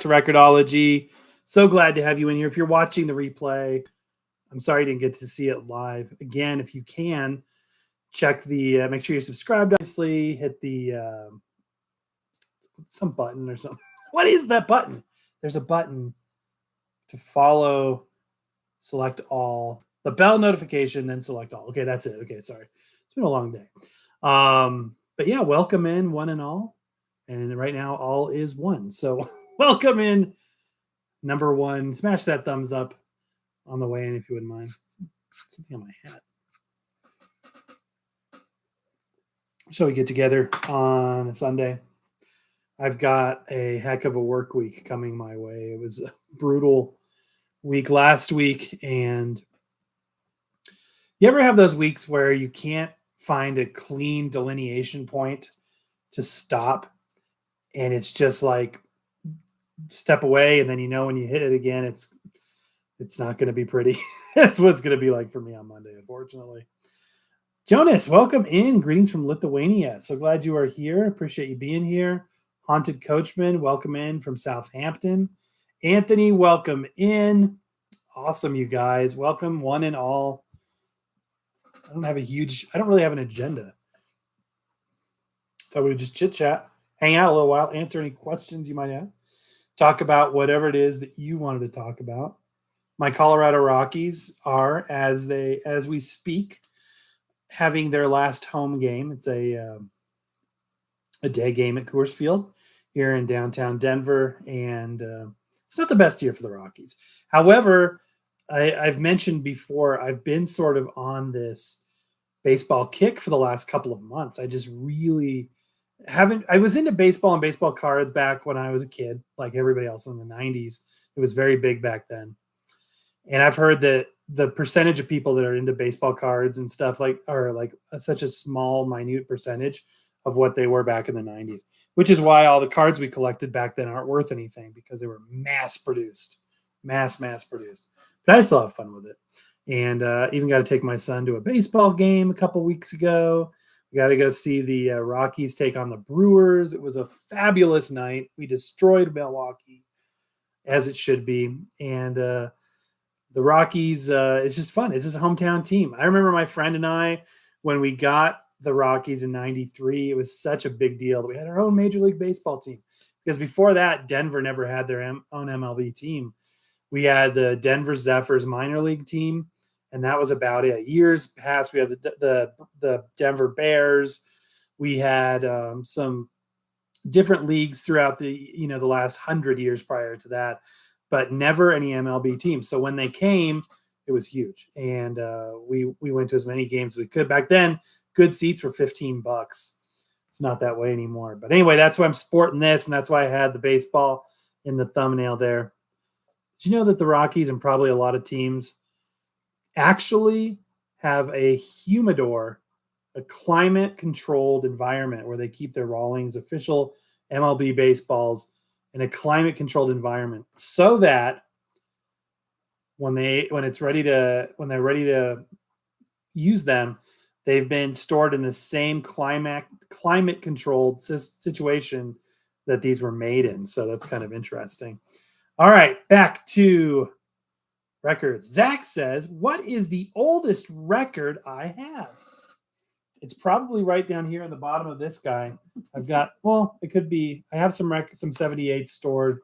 to Record-ology. So glad to have you in here. If you're watching the replay, I'm sorry you didn't get to see it live. Again, if you can, check the, make sure you're subscribed, obviously. Hit the, some button or something. What is that button? There's a button to follow, select all, the bell notification, then select all. Okay, that's it. Okay, sorry. It's been a long day. But yeah, welcome in one and all. And right now, all is one. So welcome in, number one. Smash that thumbs up on the way in if you wouldn't mind. Something on my hat. So we get together on a Sunday. I've got a heck of a work week coming my way. It was a brutal week last week. And you ever have those weeks where you can't find a clean delineation point to stop? And it's just like step away, and then when you hit it again, it's not going to be pretty. That's what it's going to be like for me on Monday, unfortunately. Jonas, welcome in. Greetings from Lithuania. So glad you are here. Appreciate you being here. Haunted Coachman, welcome in from Southampton. Anthony, welcome in. Awesome, you guys. Welcome, one and all. I don't really have an agenda. Thought we would just chit chat, hang out a little while, answer any questions you might have, talk about whatever it is that you wanted to talk about. My Colorado Rockies are, as we speak, having their last home game. It's a day game at Coors Field here in downtown Denver, and it's not the best year for the Rockies. However, I've mentioned before, I've been sort of on this baseball kick for the last couple of months. I just really I was into baseball and baseball cards back when I was a kid, like everybody else in the 90s. It was very big back then. And I've heard that the percentage of people that are into baseball cards and stuff are such a small, minute percentage of what they were back in the 90s, which is why all the cards we collected back then aren't worth anything, because they were mass produced. But I still have fun with it. And even got to take my son to a baseball game a couple weeks ago. We got to go see the Rockies take on the Brewers. It was a fabulous night. We destroyed Milwaukee, as it should be. And the Rockies, it's just fun. It's just a hometown team. I remember my friend and I, when we got the Rockies in '93, it was such a big deal that we had our own Major League Baseball team. Because before that, Denver never had their own MLB team. We had the Denver Zephyrs minor league team, and that was about it. Years past, we had the Denver Bears. We had some different leagues throughout the last 100 years prior to that, but never any MLB team. So when they came, it was huge, and we went to as many games as we could. Back then, good seats were $15. It's not that way anymore. But anyway, that's why I'm sporting this, and that's why I had the baseball in the thumbnail there. Did you know that the Rockies and probably a lot of teams actually have a humidor, a climate-controlled environment where they keep their Rawlings official MLB baseballs in a climate-controlled environment, so that when they're ready to use them, they've been stored in the same climate-controlled situation that these were made in. So that's kind of interesting. All right, back to records. Zach says, what is the oldest record I have? It's probably right down here in the bottom of this guy. I've got, it could be, I have some 78 stored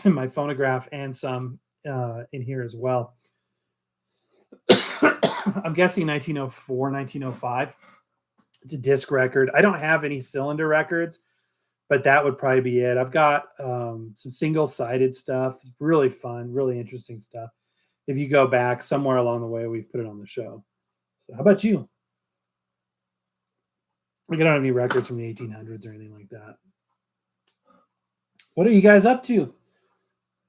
in my phonograph, and some in here as well. I'm guessing 1904, 1905. It's a disc record. I don't have any cylinder records, but that would probably be it. I've got some single-sided stuff. It's really fun, really interesting stuff. If you go back somewhere along the way, we've put it on the show. So how about you? I don't have any records from the 1800s or anything like that. What are you guys up to?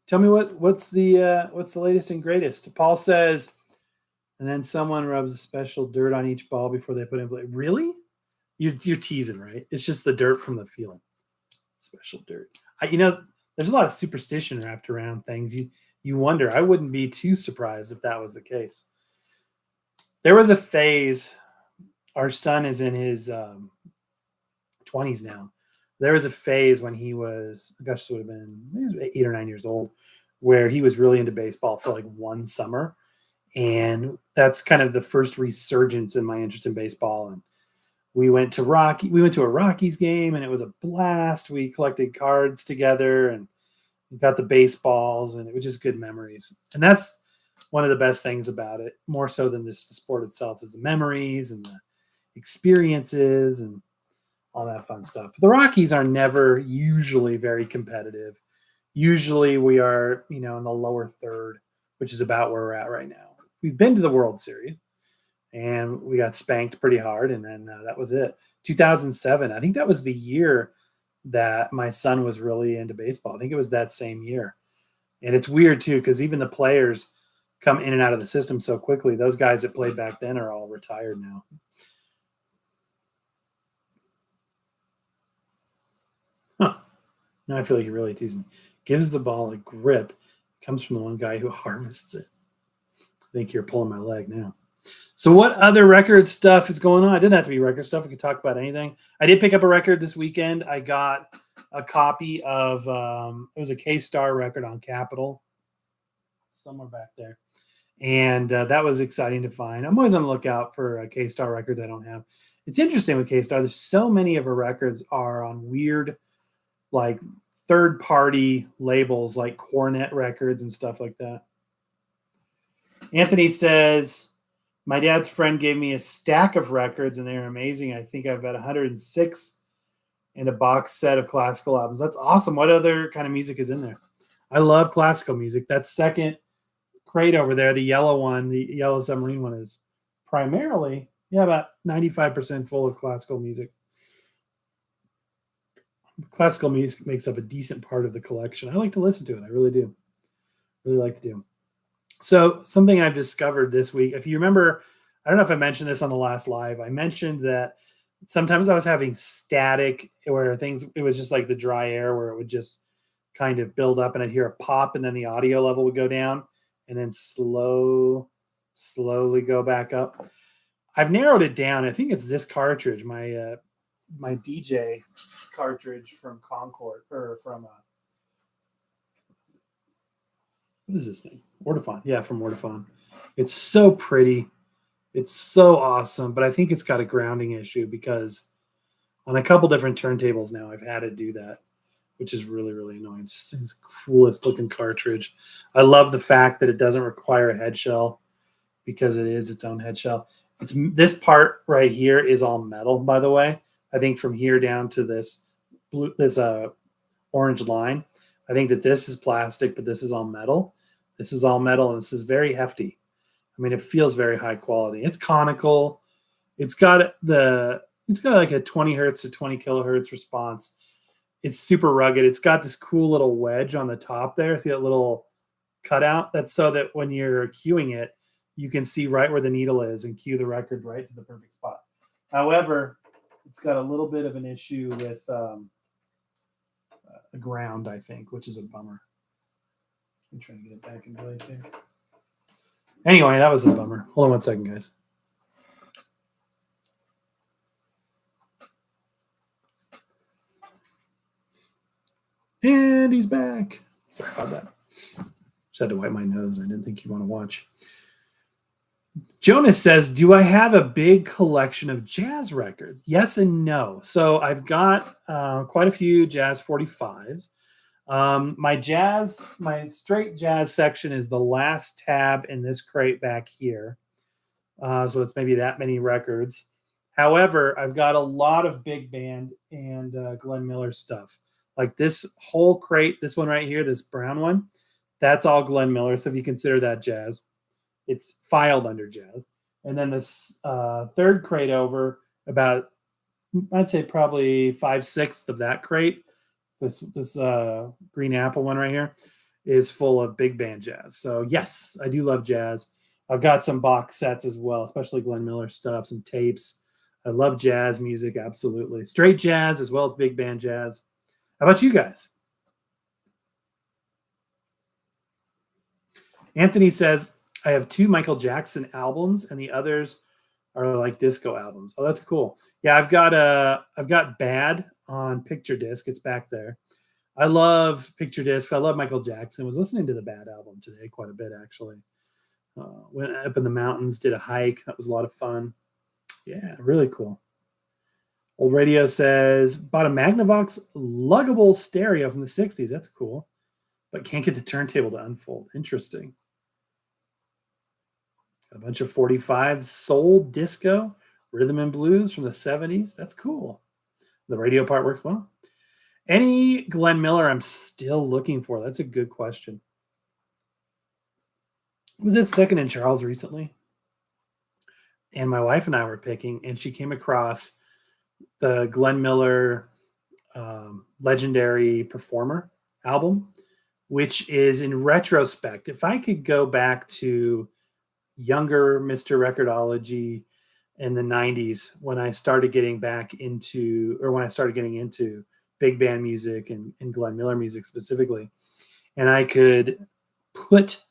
Tell me what's the latest and greatest. Paul says, and then someone rubs a special dirt on each ball before they put in play. Really? You're teasing, right? It's just the dirt from the field. Special dirt. There's a lot of superstition wrapped around things. You wonder. I wouldn't be too surprised if that was the case. There was a phase. Our son is in his 20s now, There was a phase when he was, gosh, this would have been he was 8 or 9 years old, where he was really into baseball for like one summer. And that's kind of the first resurgence in my interest in baseball. And we went to a Rockies game, and it was a blast. We collected cards together and we got the baseballs, and it was just good memories. And that's one of the best things about it, more so than just the sport itself, is the memories and the experiences and all that fun stuff. But the Rockies are never usually very competitive. Usually we are, in the lower third, which is about where we're at right now. We've been to the World Series, and we got spanked pretty hard, and then that was it. 2007, I think that was the year that my son was really into baseball. I think it was that same year. And it's weird, too, because even the players come in and out of the system so quickly. Those guys that played back then are all retired now. Huh. Now I feel like he really teased me. Gives the ball a grip. Comes from the one guy who harvests it. I think you're pulling my leg now. So what other record stuff is going on? It didn't have to be record stuff. We could talk about anything. I did pick up a record this weekend. I got a copy of, it was a K-Star record on Capitol, somewhere back there. And that was exciting to find. I'm always on the lookout for K-Star records I don't have. It's interesting with K-Star. There's so many of her records are on weird, like, third-party labels like Cornet Records and stuff like that. Anthony says, my dad's friend gave me a stack of records, and they're amazing. I think I've got 106 in a box set of classical albums. That's awesome. What other kind of music is in there? I love classical music. That second crate over there, the yellow one, the yellow submarine one, is primarily, about 95% full of classical music. Classical music makes up a decent part of the collection. I like to listen to it. I really do. Really like to do. So something I've discovered this week, if you remember, I don't know if I mentioned this on the last live. I mentioned that sometimes I was having static where it was just like the dry air where it would just kind of build up and I'd hear a pop and then the audio level would go down and then slowly go back up. I've narrowed it down. I think it's this cartridge, my DJ cartridge from Concord, or from what is this thing? Ortophon. Yeah, from Ortophon. It's so pretty. It's so awesome, but I think it's got a grounding issue because on a couple different turntables now I've had to do that, which is really, really annoying. It's the coolest looking cartridge. I love the fact that it doesn't require a head shell because it is its own head shell. This part right here is all metal, by the way. I think from here down to this orange line, I think that this is plastic, but this is all metal. This is all metal, and this is very hefty. I mean, it feels very high quality. It's conical. It's got like a 20 hertz to 20 kilohertz response. It's super rugged. It's got this cool little wedge on the top there. See that little cutout? That's so that when you're cueing it, you can see right where the needle is and cue the record right to the perfect spot. However, it's got a little bit of an issue with a ground, I think, which is a bummer. I'm trying to get it back in place here. Anyway, that was a bummer. Hold on one second, guys. And he's back. Sorry about that. Just had to wipe my nose. I didn't think you want to watch. Jonas says, do I have a big collection of jazz records? Yes and no. So I've got quite a few jazz 45s. My straight jazz section is the last tab in this crate back here. So it's maybe that many records. However, I've got a lot of big band and Glenn Miller stuff. Like this whole crate, this one right here, this brown one, that's all Glenn Miller. So if you consider that jazz, it's filed under jazz. And then this third crate over, about, I'd say probably 5/6 of that crate, this green apple one right here, is full of big band jazz. So yes, I do love jazz. I've got some box sets as well, especially Glenn Miller stuff, some tapes. I love jazz music, absolutely. Straight jazz as well as big band jazz. How about you guys? Anthony says, I have 2 Michael Jackson albums, and the others are like disco albums. Oh, that's cool. Yeah, I've got Bad on picture disc. It's back there. I love picture discs. I love Michael Jackson. Was listening to the Bad album today quite a bit, actually. Went up in the mountains, did a hike. That was a lot of fun. Yeah, really cool. Old Radio says, bought a Magnavox luggable stereo from the 60s. That's cool. But can't get the turntable to unfold. Interesting. Got a bunch of 45 soul disco, rhythm and blues from the 70s. That's cool. The radio part works well. Any Glenn Miller I'm still looking for? That's a good question. Was it Second and Charles recently? And my wife and I were picking, and she came across the Glenn Miller Legendary Performer album, which is, in retrospect, if I could go back to younger Mr. Record-ology in the 90s, when I started getting into big band music and Glenn Miller music specifically, and I could put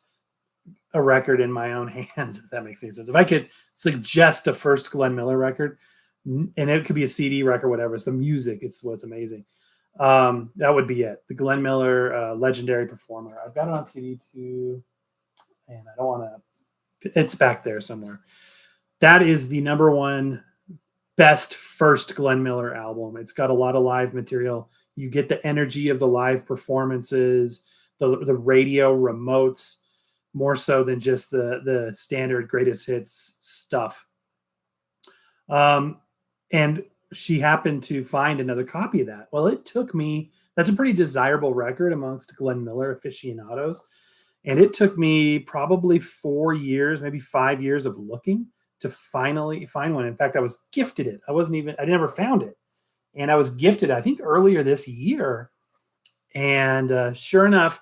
a record in my own hands, if that makes any sense. If I could suggest a first Glenn Miller record, and it could be a CD record, whatever, it's the music, it's what's amazing. That would be it. The Glenn Miller Legendary Performer. I've got it on CD too, and I don't want to, it's back there somewhere. That is the number one best first Glenn Miller album. It's got a lot of live material. You get the energy of the live performances, the radio remotes, more so than just the standard greatest hits stuff. And she happened to find another copy of that. Well, it took me, that's a pretty desirable record amongst Glenn Miller aficionados. And it took me probably 4 years, maybe 5 years of looking to finally find one. In fact, I was gifted it. I never found it. And I was gifted, I think, earlier this year. And sure enough,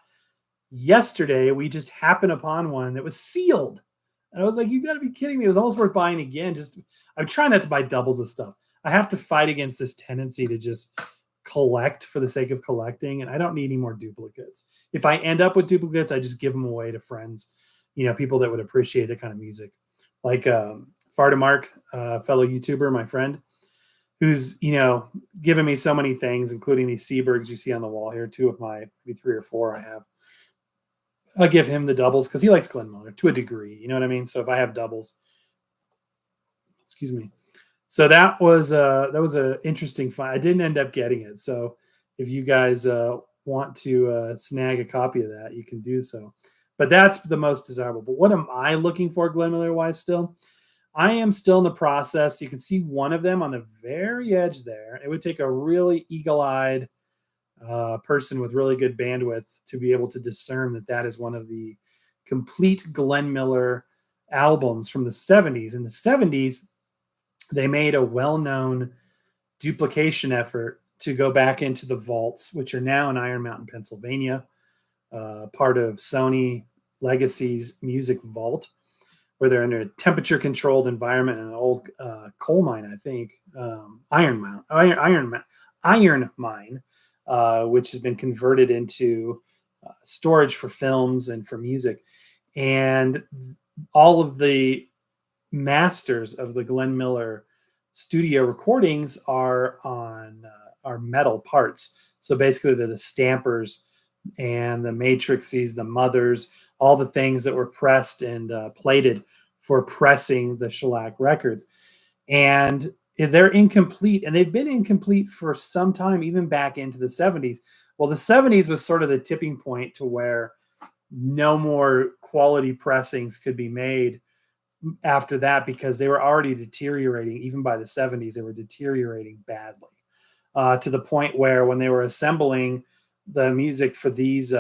yesterday we just happened upon one that was sealed. And I was like, you got to be kidding me. It was almost worth buying again. I'm trying not to buy doubles of stuff. I have to fight against this tendency to just collect for the sake of collecting. And I don't need any more duplicates. If I end up with duplicates, I just give them away to friends, people that would appreciate that kind of music. Like Fardamark, fellow YouTuber, my friend, who's, given me so many things, including these Seabergs you see on the wall here, 2 of my, maybe 3 or 4 I have. I'll give him the doubles because he likes Glenn Miller to a degree. You know what I mean? So if I have doubles, excuse me. So that was an interesting find. I didn't end up getting it. So if you guys want to snag a copy of that, you can do so. But that's the most desirable. But what am I looking for Glenn Miller wise still? I am still in the process. You can see one of them on the very edge there. It would take a really eagle-eyed person with really good bandwidth to be able to discern that is one of the complete Glenn Miller albums from the 70s. In the 70s, they made a well-known duplication effort to go back into the vaults, which are now in Iron Mountain, Pennsylvania, part of Sony Legacy's Music Vault, where they're in a temperature-controlled environment in an old coal mine, I think, iron mine, which has been converted into storage for films and for music. And all of the masters of the Glenn Miller studio recordings are metal parts. So basically they're the stampers and the matrices, the mothers, all the things that were pressed and plated for pressing the shellac records. And they're incomplete, and they've been incomplete for some time, even back into the 70s. Well, the 70s was sort of the tipping point to where no more quality pressings could be made after that, because they were already deteriorating. Even by the 70s, they were deteriorating badly, to the point where when they were assembling the music for this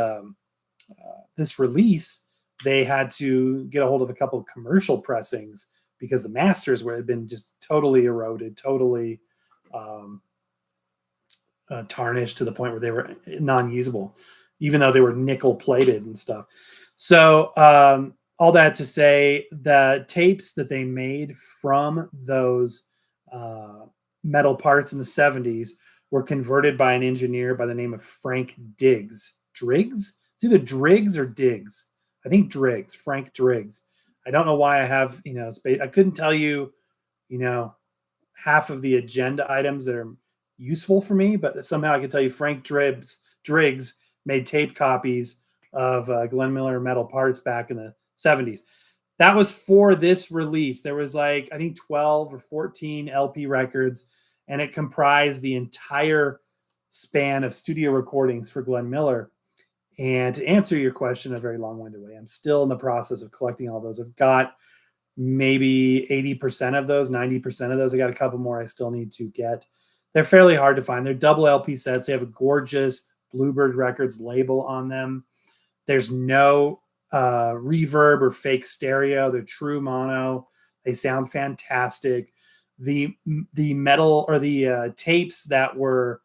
release, they had to get a hold of a couple of commercial pressings because the masters had been just totally eroded, totally tarnished to the point where they were non-usable, even though they were nickel plated and stuff. So all that to say, the tapes that they made from those metal parts in the 70s were converted by an engineer by the name of Frank Driggs. It's either Driggs or Diggs. I think Driggs, Frank Driggs. I don't know why I have, space. I couldn't tell you, half of the agenda items that are useful for me, but somehow I can tell you Frank Driggs made tape copies of Glenn Miller metal parts back in the 70s. That was for this release. There was like, I think 12 or 14 LP records, and it comprised the entire span of studio recordings for Glenn Miller. And to answer your question in a very long-winded way, I'm still in the process of collecting all those. I've got maybe 80% of those, 90% of those. I got a couple more I still need to get. They're fairly hard to find. They're double LP sets. They have a gorgeous Bluebird Records label on them. There's no reverb or fake stereo. They're true mono. They sound fantastic. The metal or the tapes that were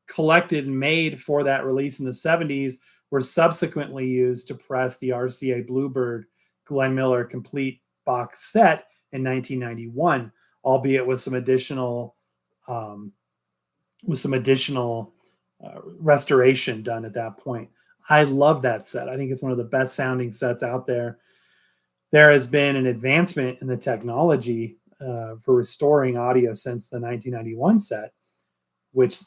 collected and made for that release in the 70s were subsequently used to press the RCA Bluebird Glenn Miller complete box set in 1991, albeit with some additional restoration done at that point. I love that set. I think it's one of the best sounding sets out there. There has been an advancement in the technology for restoring audio since the 1991 set, which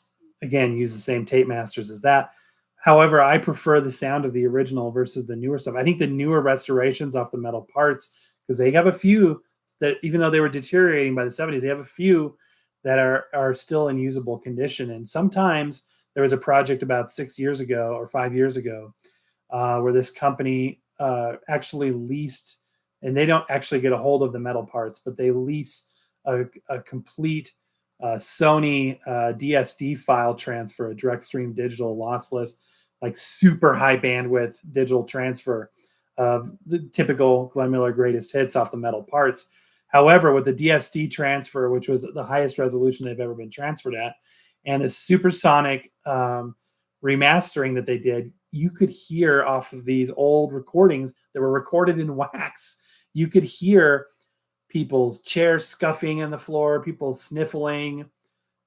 again use the same tape masters as that. However, I prefer the sound of the original versus the newer stuff. I think the newer restorations off the metal parts, because they have a few that, even though they were deteriorating by the 70s, they have a few that are still in usable condition. And sometimes there was a project about 6 years ago or 5 years ago where this company actually leased, and they don't actually get a hold of the metal parts, but they lease a complete Sony DSD file transfer, a direct stream digital lossless, like super high bandwidth digital transfer of the typical Glenn Miller greatest hits off the metal parts. However, with the DSD transfer, which was the highest resolution they've ever been transferred at, and a supersonic remastering that they did, you could hear off of these old recordings that were recorded in wax. You could hear people's chairs scuffing on the floor, people sniffling,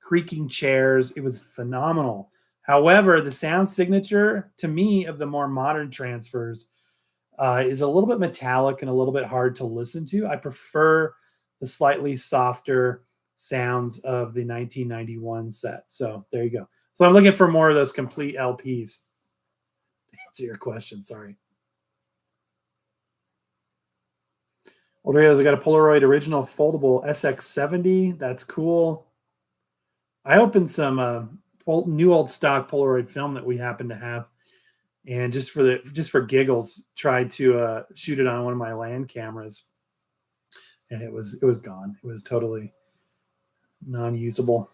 creaking chairs. It was phenomenal. However, the sound signature to me of the more modern transfers is a little bit metallic and a little bit hard to listen to. I prefer the slightly softer sounds of the 1991 set. So there you go. So I'm looking for more of those complete LPs. To answer your question, sorry. Oldreo's got a Polaroid original foldable SX70. That's cool. I opened some new old stock Polaroid film that we happen to have, and just for giggles, tried to shoot it on one of my LAN cameras, and it was gone. It was totally non-usable.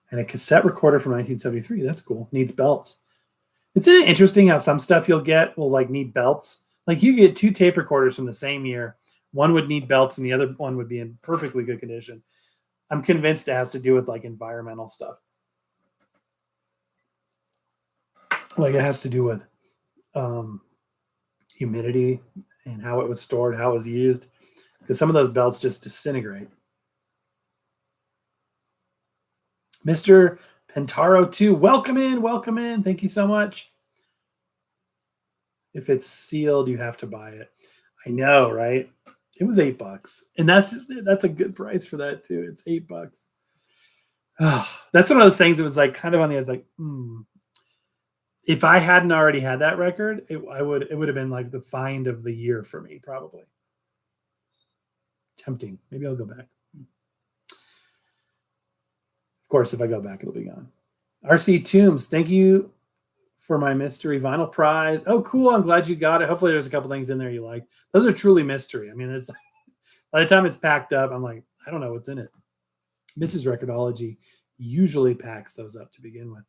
And a cassette recorder from 1973. That's cool. Needs belts. It's interesting how some stuff you'll get will like need belts. Like you get two tape recorders from the same year. One would need belts and the other one would be in perfectly good condition. I'm convinced it has to do with like environmental stuff. Like it has to do with humidity and how it was stored, how it was used. Because some of those belts just disintegrate. Mr. Pentaro 2, welcome in. Thank you so much. If it's sealed, you have to buy it. I know, right? It was $8. And that's a good price for that too. It's $8. Oh, that's one of those things that was like kind of on the edge, like, if I hadn't already had that record, it would have been like the find of the year for me, probably. Tempting. Maybe I'll go back. Of course, if I go back, it'll be gone. RC Toombs, thank you for my mystery vinyl prize. Oh, cool. I'm glad you got it. Hopefully there's a couple things in there you like. Those are truly mystery. I mean, it's by the time it's packed up, I'm like, I don't know what's in it. Mrs. Record-ology usually packs those up to begin with.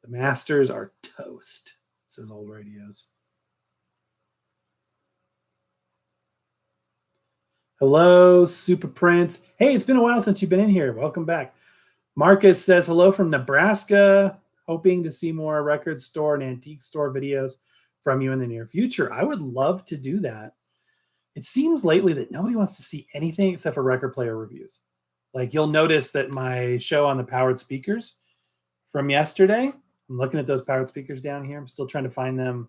The masters are toast, says Old Radios. Hello, Super Prince. Hey, it's been a while since you've been in here. Welcome back. Marcus says hello from Nebraska. Hoping to see more record store and antique store videos from you in the near future. I would love to do that. It seems lately that nobody wants to see anything except for record player reviews. Like you'll notice that my show on the powered speakers from yesterday, I'm looking at those powered speakers down here. I'm still trying to find them.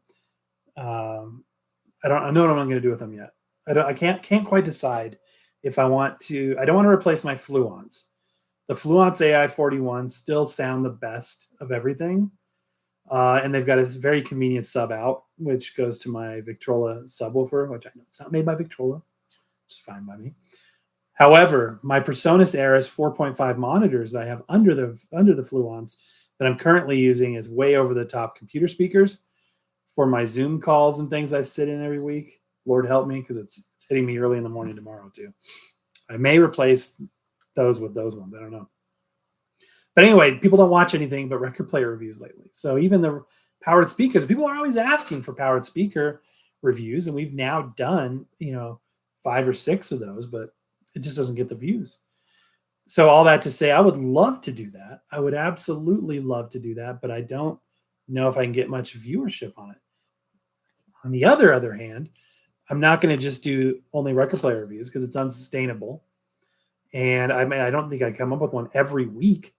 I know what I'm going to do with them yet. I can't quite decide if I want to. I don't want to replace my Fluons. The Fluence AI41 still sound the best of everything. And they've got a very convenient sub out, which goes to my Victrola subwoofer, which I know it's not made by Victrola, which is fine by me. However, my PreSonus Aris 4.5 monitors that I have under the Fluence that I'm currently using is way over the top computer speakers for my Zoom calls and things I sit in every week. Lord help me, because it's hitting me early in the morning tomorrow too. I may replace those with those ones. I don't know. But anyway, people don't watch anything but record player reviews lately. So even the powered speakers, people are always asking for powered speaker reviews, and we've now done 5 or 6 of those, but it just doesn't get the views. So all that to say, I would love to do that. I would absolutely love to do that, but I don't know if I can get much viewership on it. On the other hand, I'm not going to just do only record player reviews because it's unsustainable. And I don't think I come up with one every week.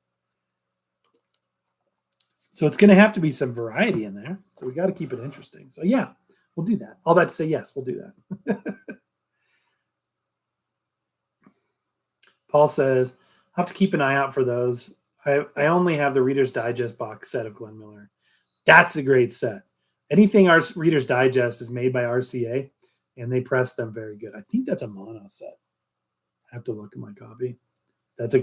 So it's going to have to be some variety in there. So we got to keep it interesting. So yeah, we'll do that. All that to say, yes, we'll do that. Paul says, I'll have to keep an eye out for those. I only have the Reader's Digest box set of Glenn Miller. That's a great set. Anything Reader's Digest is made by RCA, and they press them very good. I think that's a mono set. I have to look at my copy. That's a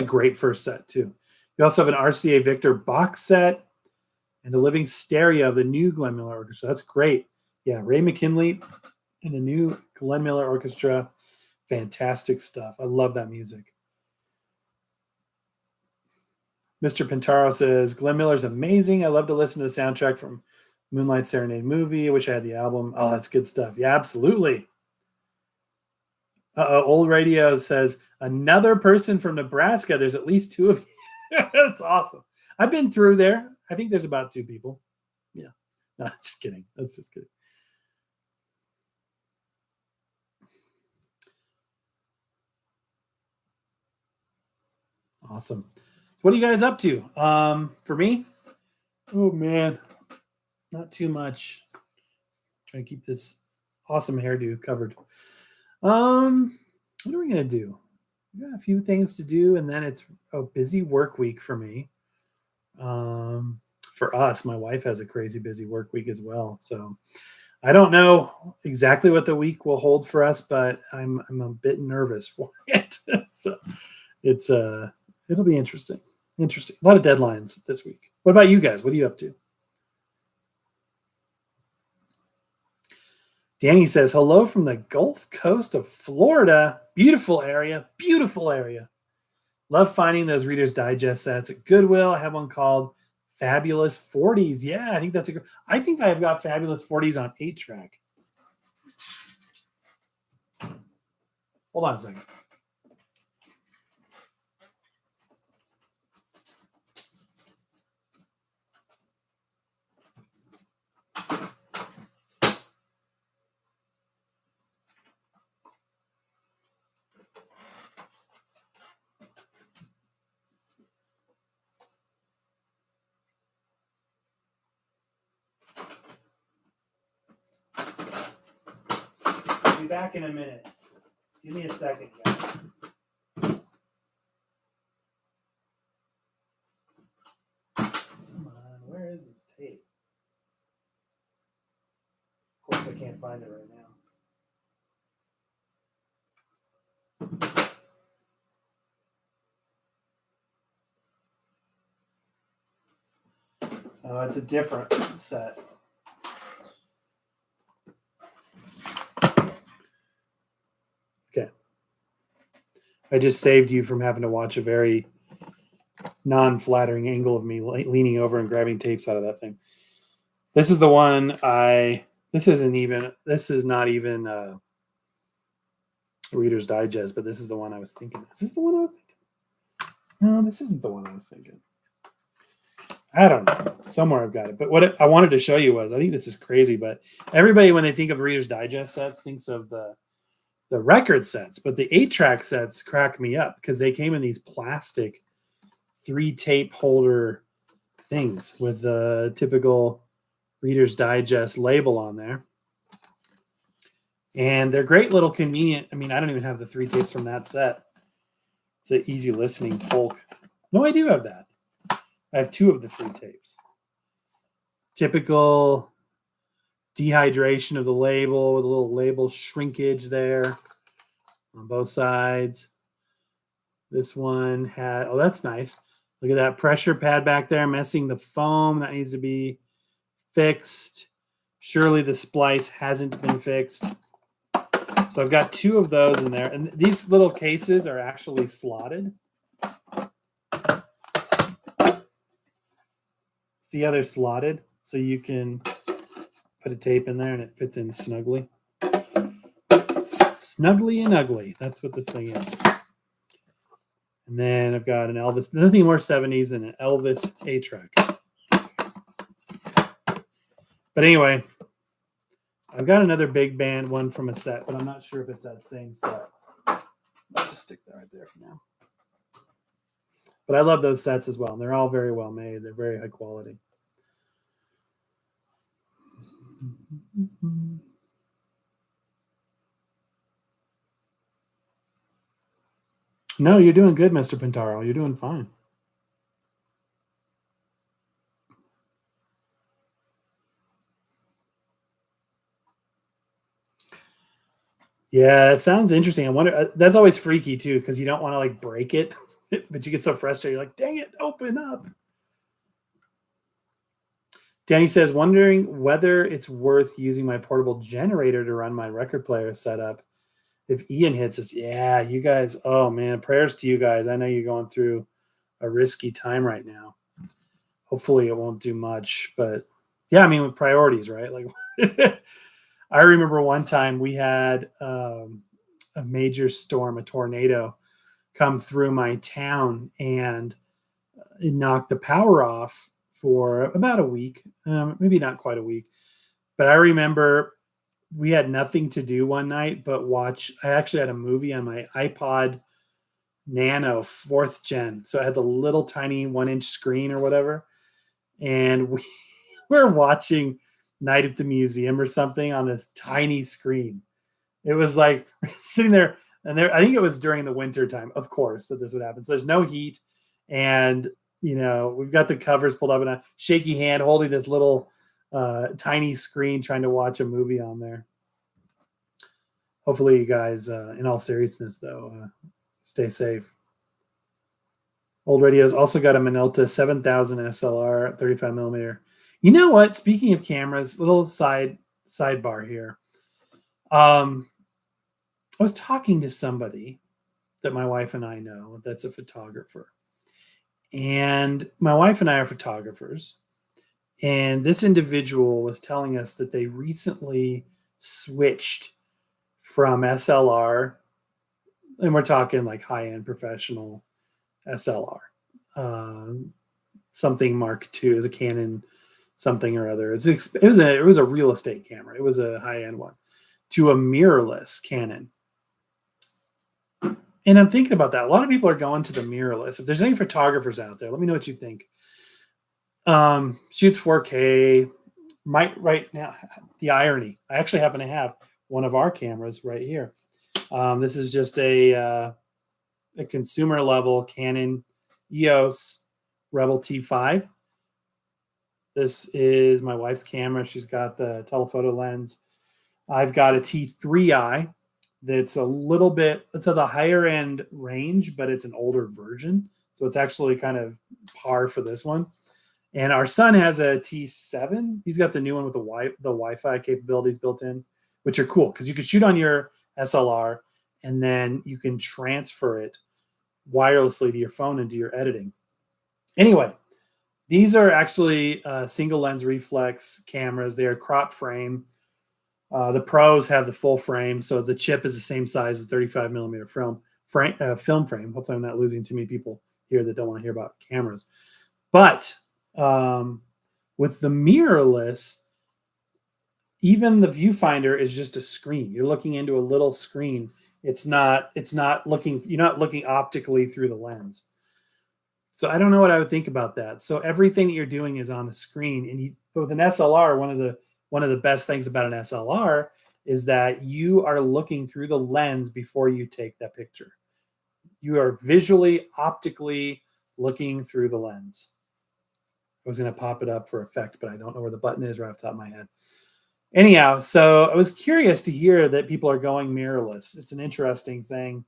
great first set too. We also have an RCA Victor box set and a living stereo of the new Glenn Miller Orchestra. That's great. Yeah, Ray McKinley and the new Glenn Miller Orchestra. Fantastic stuff. I love that music. Mr. Pintaro says, Glenn Miller's amazing. I love to listen to the soundtrack from Moonlight Serenade movie. I wish I had the album. Oh, that's good stuff. Yeah, absolutely. Old Radio says, another person from Nebraska. There's at least 2 of you. That's awesome. I've been through there. I think there's about 2 people. Yeah. No, just kidding. That's just kidding. Awesome. So what are you guys up to? For me? Oh, man. Not too much. Trying to keep this awesome hairdo covered. What are we going to do? We got a few things to do, and then it's a busy work week for me. For us, my wife has a crazy busy work week as well. So I don't know exactly what the week will hold for us, but I'm a bit nervous for it. So it'll be interesting. Interesting. A lot of deadlines this week. What about you guys? What are you up to? Danny says, hello from the Gulf Coast of Florida. Beautiful area. Beautiful area. Love finding those Reader's Digest sets at Goodwill. I have one called Fabulous 40s. Yeah, I think that's I think I've got Fabulous 40s on 8-track. Hold on a second. I'll be back in a minute. Give me a second, guys. Come on, where is this tape? Of course, I can't find it right now. Oh, it's a different set. Okay. I just saved you from having to watch a very non-flattering angle of me leaning over and grabbing tapes out of that thing. This is the one this is not even Reader's Digest, but this is the one I was thinking. Is this the one I was thinking? No, this isn't the one I was thinking. I don't know. Somewhere I've got it. But what I wanted to show you was, I think this is crazy, but everybody, when they think of Reader's Digest sets, thinks of the record sets, but the 8-track sets crack me up because they came in these plastic 3-tape holder things with the typical Reader's Digest label on there. And they're great little convenient. I mean, I don't even have the 3 tapes from that set. It's an easy listening folk. No, I do have that. I have 2 of the 3 tapes. Typical dehydration of the label with a little label shrinkage there on both sides. This one had, oh, that's nice. Look at that pressure pad back there messing the foam. That needs to be fixed. Surely the splice hasn't been fixed. So I've got 2 of those in there. And these little cases are actually slotted. See how they're slotted? So you can put a tape in there and it fits in snugly. Snugly and ugly. That's what this thing is. And then I've got an Elvis, nothing more 70s than an Elvis A-track. But anyway, I've got another big band one from a set, but I'm not sure if it's that same set. I'll just stick that right there for now. But I love those sets as well. And they're all very well made. They're very high quality. No, you're doing good, Mr. Pintaro. You're doing fine. Yeah, it sounds interesting. I wonder, that's always freaky too, because you don't want to like break it, but you get so frustrated. You're like, dang it, open up. Danny says, wondering whether it's worth using my portable generator to run my record player setup. If Ian hits us, yeah, you guys, oh man, prayers to you guys. I know you're going through a risky time right now. Hopefully it won't do much, but yeah, I mean, with priorities, right? Like, I remember one time we had a major storm, a tornado, come through my town, and it knocked the power off for about a week, maybe not quite a week. But I remember we had nothing to do one night but watch. I actually had a movie on my iPod Nano 4th gen. So it had the little tiny 1-inch screen or whatever. And we were watching Night at the Museum or something on this tiny screen. It was like sitting there, and I think it was during the winter time, of course, that this would happen. So there's no heat, and we've got the covers pulled up and a shaky hand holding this little tiny screen trying to watch a movie on there. Hopefully you guys, in all seriousness though, stay safe. Old Radio's also got a Minolta 7000 SLR 35 millimeter. You know what? Speaking of cameras, little sidebar here. I was talking to somebody that my wife and I know that's a photographer. And my wife and I are photographers. And this individual was telling us that they recently switched from SLR, and we're talking like high-end professional SLR, something Mark II, is a Canon something or other. It was a real estate camera. It was a high-end one, to a mirrorless Canon. And I'm thinking about that. A lot of people are going to the mirrorless. If there's any photographers out there, let me know what you think. Shoots 4K. Right now, the irony. I actually happen to have one of our cameras right here. This is just a consumer level Canon EOS Rebel T5. This is my wife's camera. She's got the telephoto lens. I've got a T3i that's a little bit, it's at the higher end range, but it's an older version. So it's actually kind of par for this one. And our son has a T7. He's got the new one with the Wi-Fi capabilities built in, which are cool because you can shoot on your SLR and then you can transfer it wirelessly to your phone and do your editing. Anyway, these are actually single lens reflex cameras. They are crop frame. The pros have the full frame, so the chip is the same size as 35 millimeter film frame. Hopefully I'm not losing too many people here that don't want to hear about cameras. But with the mirrorless, even the viewfinder is just a screen. You're looking into a little screen. You're not looking optically through the lens. So I don't know what I would think about that. So everything that you're doing is on the screen. But with an SLR, one of the best things about an SLR is that you are looking through the lens before you take that picture. You are visually, optically looking through the lens. I was going to pop it up for effect, but I don't know where the button is right off the top of my head. Anyhow, so I was curious to hear that people are going mirrorless. It's an interesting thing.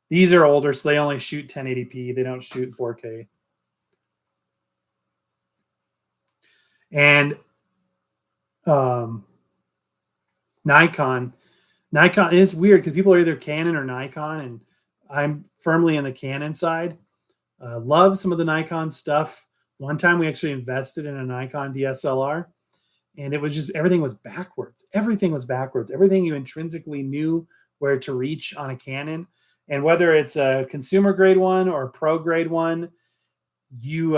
These are older, so they only shoot 1080p. They don't shoot 4K. And Nikon is weird because people are either Canon or Nikon, and I'm firmly in the Canon side. Love some of the Nikon stuff. One time we actually invested in a Nikon DSLR, and it was just everything was backwards. Everything was backwards. Everything you intrinsically knew where to reach on a Canon, and whether it's a consumer grade one or a pro grade one, you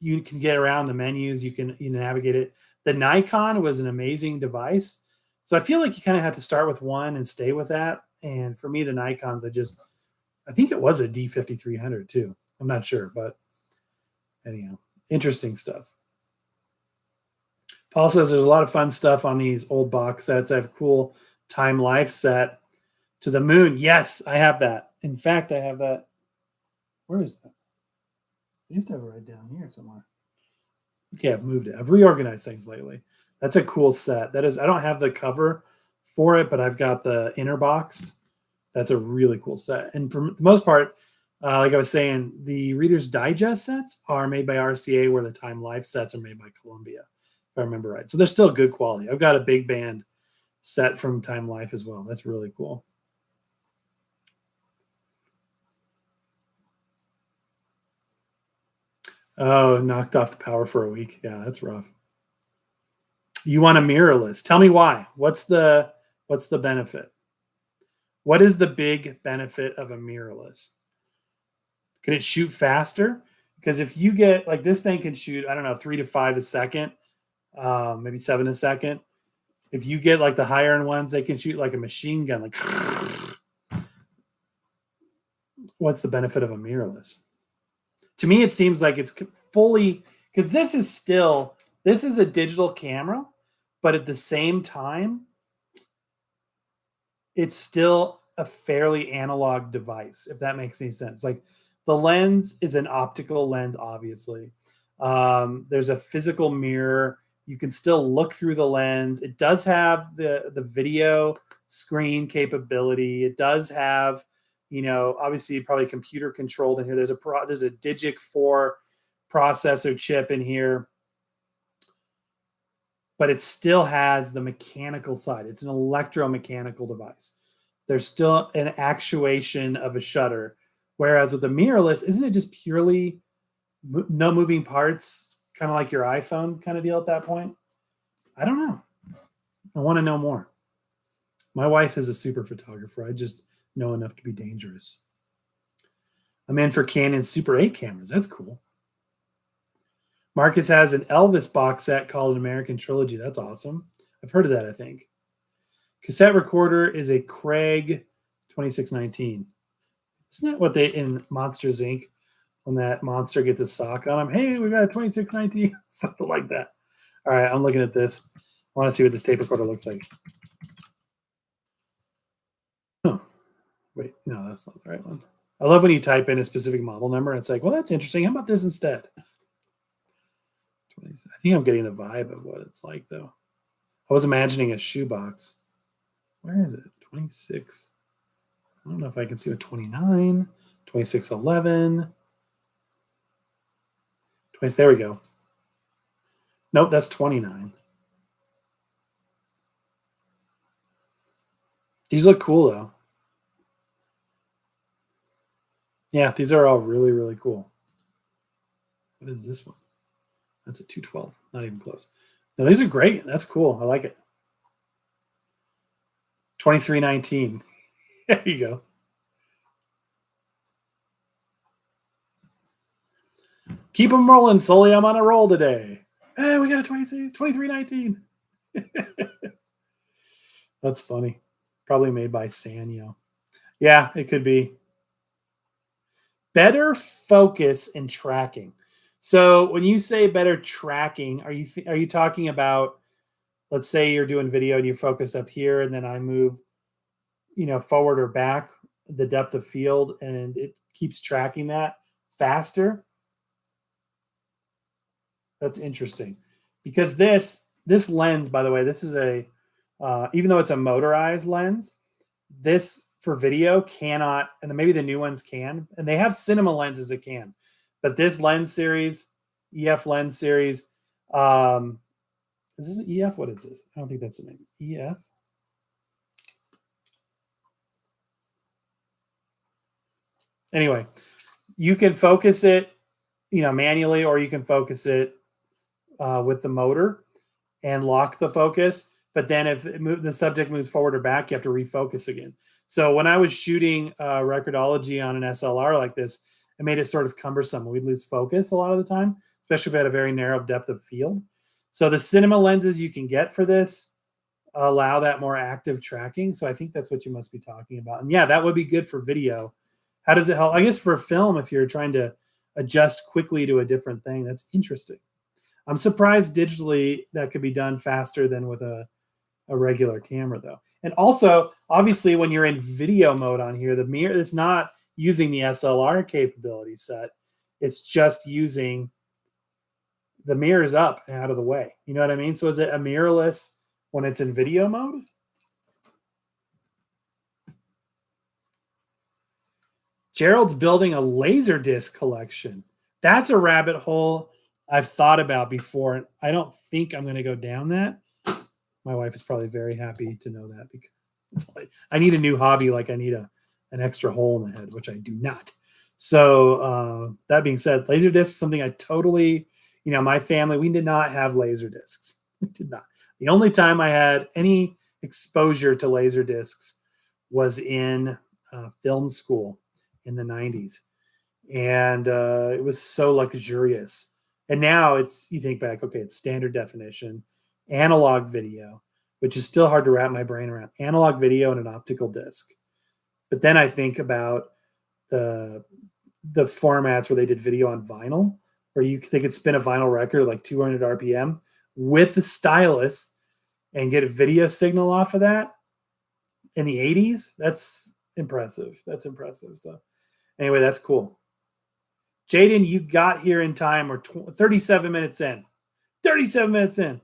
can get around the menus. You can navigate it. The Nikon was an amazing device. So I feel like you kind of have to start with one and stay with that. And for me, the Nikons, I think it was a D5300 too. I'm not sure, but anyhow, interesting stuff. Paul says there's a lot of fun stuff on these old box sets. I have a cool Time Life set to the moon. Yes, I have that. In fact, I have that. Where is that? I used to have it right down here somewhere. Okay, I've moved it. I've reorganized things lately. That's a cool set. That is, I don't have the cover for it, but I've got the inner box. That's a really cool set. And for the most part, like I was saying, the Reader's Digest sets are made by RCA, where the Time Life sets are made by Columbia, if I remember right. So they're still good quality. I've got a big band set from Time Life as well. That's really cool. Oh, knocked off the power for a week. Yeah, that's rough. You want a mirrorless. Tell me why. What's the benefit? What is the big benefit of a mirrorless? Can it shoot faster? Because if you get, like, this thing can shoot, I don't know, 3 to 5 a second, maybe 7 a second. If you get like the higher end ones, they can shoot like a machine gun. Like, what's the benefit of a mirrorless? To me, it seems like it's fully, because this is a digital camera, but at the same time, it's still a fairly analog device, if that makes any sense. Like, the lens is an optical lens, obviously. There's a physical mirror. You can still look through the lens. It does have the video screen capability. It does have, obviously probably computer controlled in here. There's a Digic 4 processor chip in here, but it still has the mechanical side. It's an electromechanical device. There's still an actuation of a shutter. Whereas with the mirrorless, isn't it just purely no moving parts, kind of like your iPhone kind of deal at that point? I don't know. I want to know more. My wife is a super photographer. I just know enough to be dangerous. I'm in for Canon Super 8 cameras. That's cool. Marcus has an Elvis box set called an American Trilogy. That's awesome. I've heard of that, I think. Cassette recorder is a Craig 2619. Isn't that what they in Monsters Inc. when that monster gets a sock on him? Hey, we got a 2619, something like that. All right, I'm looking at this. I want to see what this tape recorder looks like. Oh, wait, no, that's not the right one. I love when you type in a specific model number. It's like, well, that's interesting. How about this instead? I think I'm getting the vibe of what it's like, though. I was imagining a shoebox. Where is it? 26. I don't know if I can see what 29, 2611. 20, there we go. Nope, that's 29. These look cool, though. Yeah, these are all really, really cool. What is this one? That's a 212. Not even close. No, these are great. That's cool. I like it. 2319. There you go. Keep them rolling, Sully. I'm on a roll today. Hey, we got a 2319. That's funny. Probably made by Sanyo. Yeah, it could be. Better focus and tracking. So when you say better tracking, are you talking about, let's say you're doing video and you focus up here and then I move, forward or back? the depth of field, and it keeps tracking that faster. That's interesting, because this lens, by the way, this is a even though it's a motorized lens, this for video cannot, and maybe the new ones can, and they have cinema lenses that can, but this lens series, EF lens series, is this an EF? What is this? I don't think that's the name. EF. Anyway, you can focus it, manually, or you can focus it with the motor and lock the focus. But then if the subject moves forward or back, you have to refocus again. So when I was shooting Record-ology on an SLR like this, it made it sort of cumbersome. We'd lose focus a lot of the time, especially if we had a very narrow depth of field. So the cinema lenses you can get for this allow that more active tracking. So I think that's what you must be talking about. And yeah, that would be good for video. How does it help? I guess for film, if you're trying to adjust quickly to a different thing, that's interesting. I'm surprised digitally that could be done faster than with a regular camera, though. And also, obviously, when you're in video mode on here, the mirror is not using the SLR capability set. It's just using the mirrors up and out of the way. You know what I mean? So is it a mirrorless when it's in video mode? Gerald's building a LaserDisc collection. That's a rabbit hole I've thought about before. I don't think I'm going to go down that. My wife is probably very happy to know that, because it's like, I need a new hobby. Like I need an extra hole in the head, which I do not. So that being said, LaserDisc is something I totally, my family, we did not have LaserDiscs. We did not. The only time I had any exposure to LaserDiscs was in film school in the 90s. And it was so luxurious. And now you think back, okay, it's standard definition, analog video, which is still hard to wrap my brain around. Analog video and an optical disc. But then I think about the formats where they did video on vinyl, where they could spin a vinyl record like 200 RPM with the stylus and get a video signal off of that in the 80s. That's impressive. That's impressive. So anyway, that's cool. Jaden, you got here in time. We're 37 minutes in. 37 minutes in.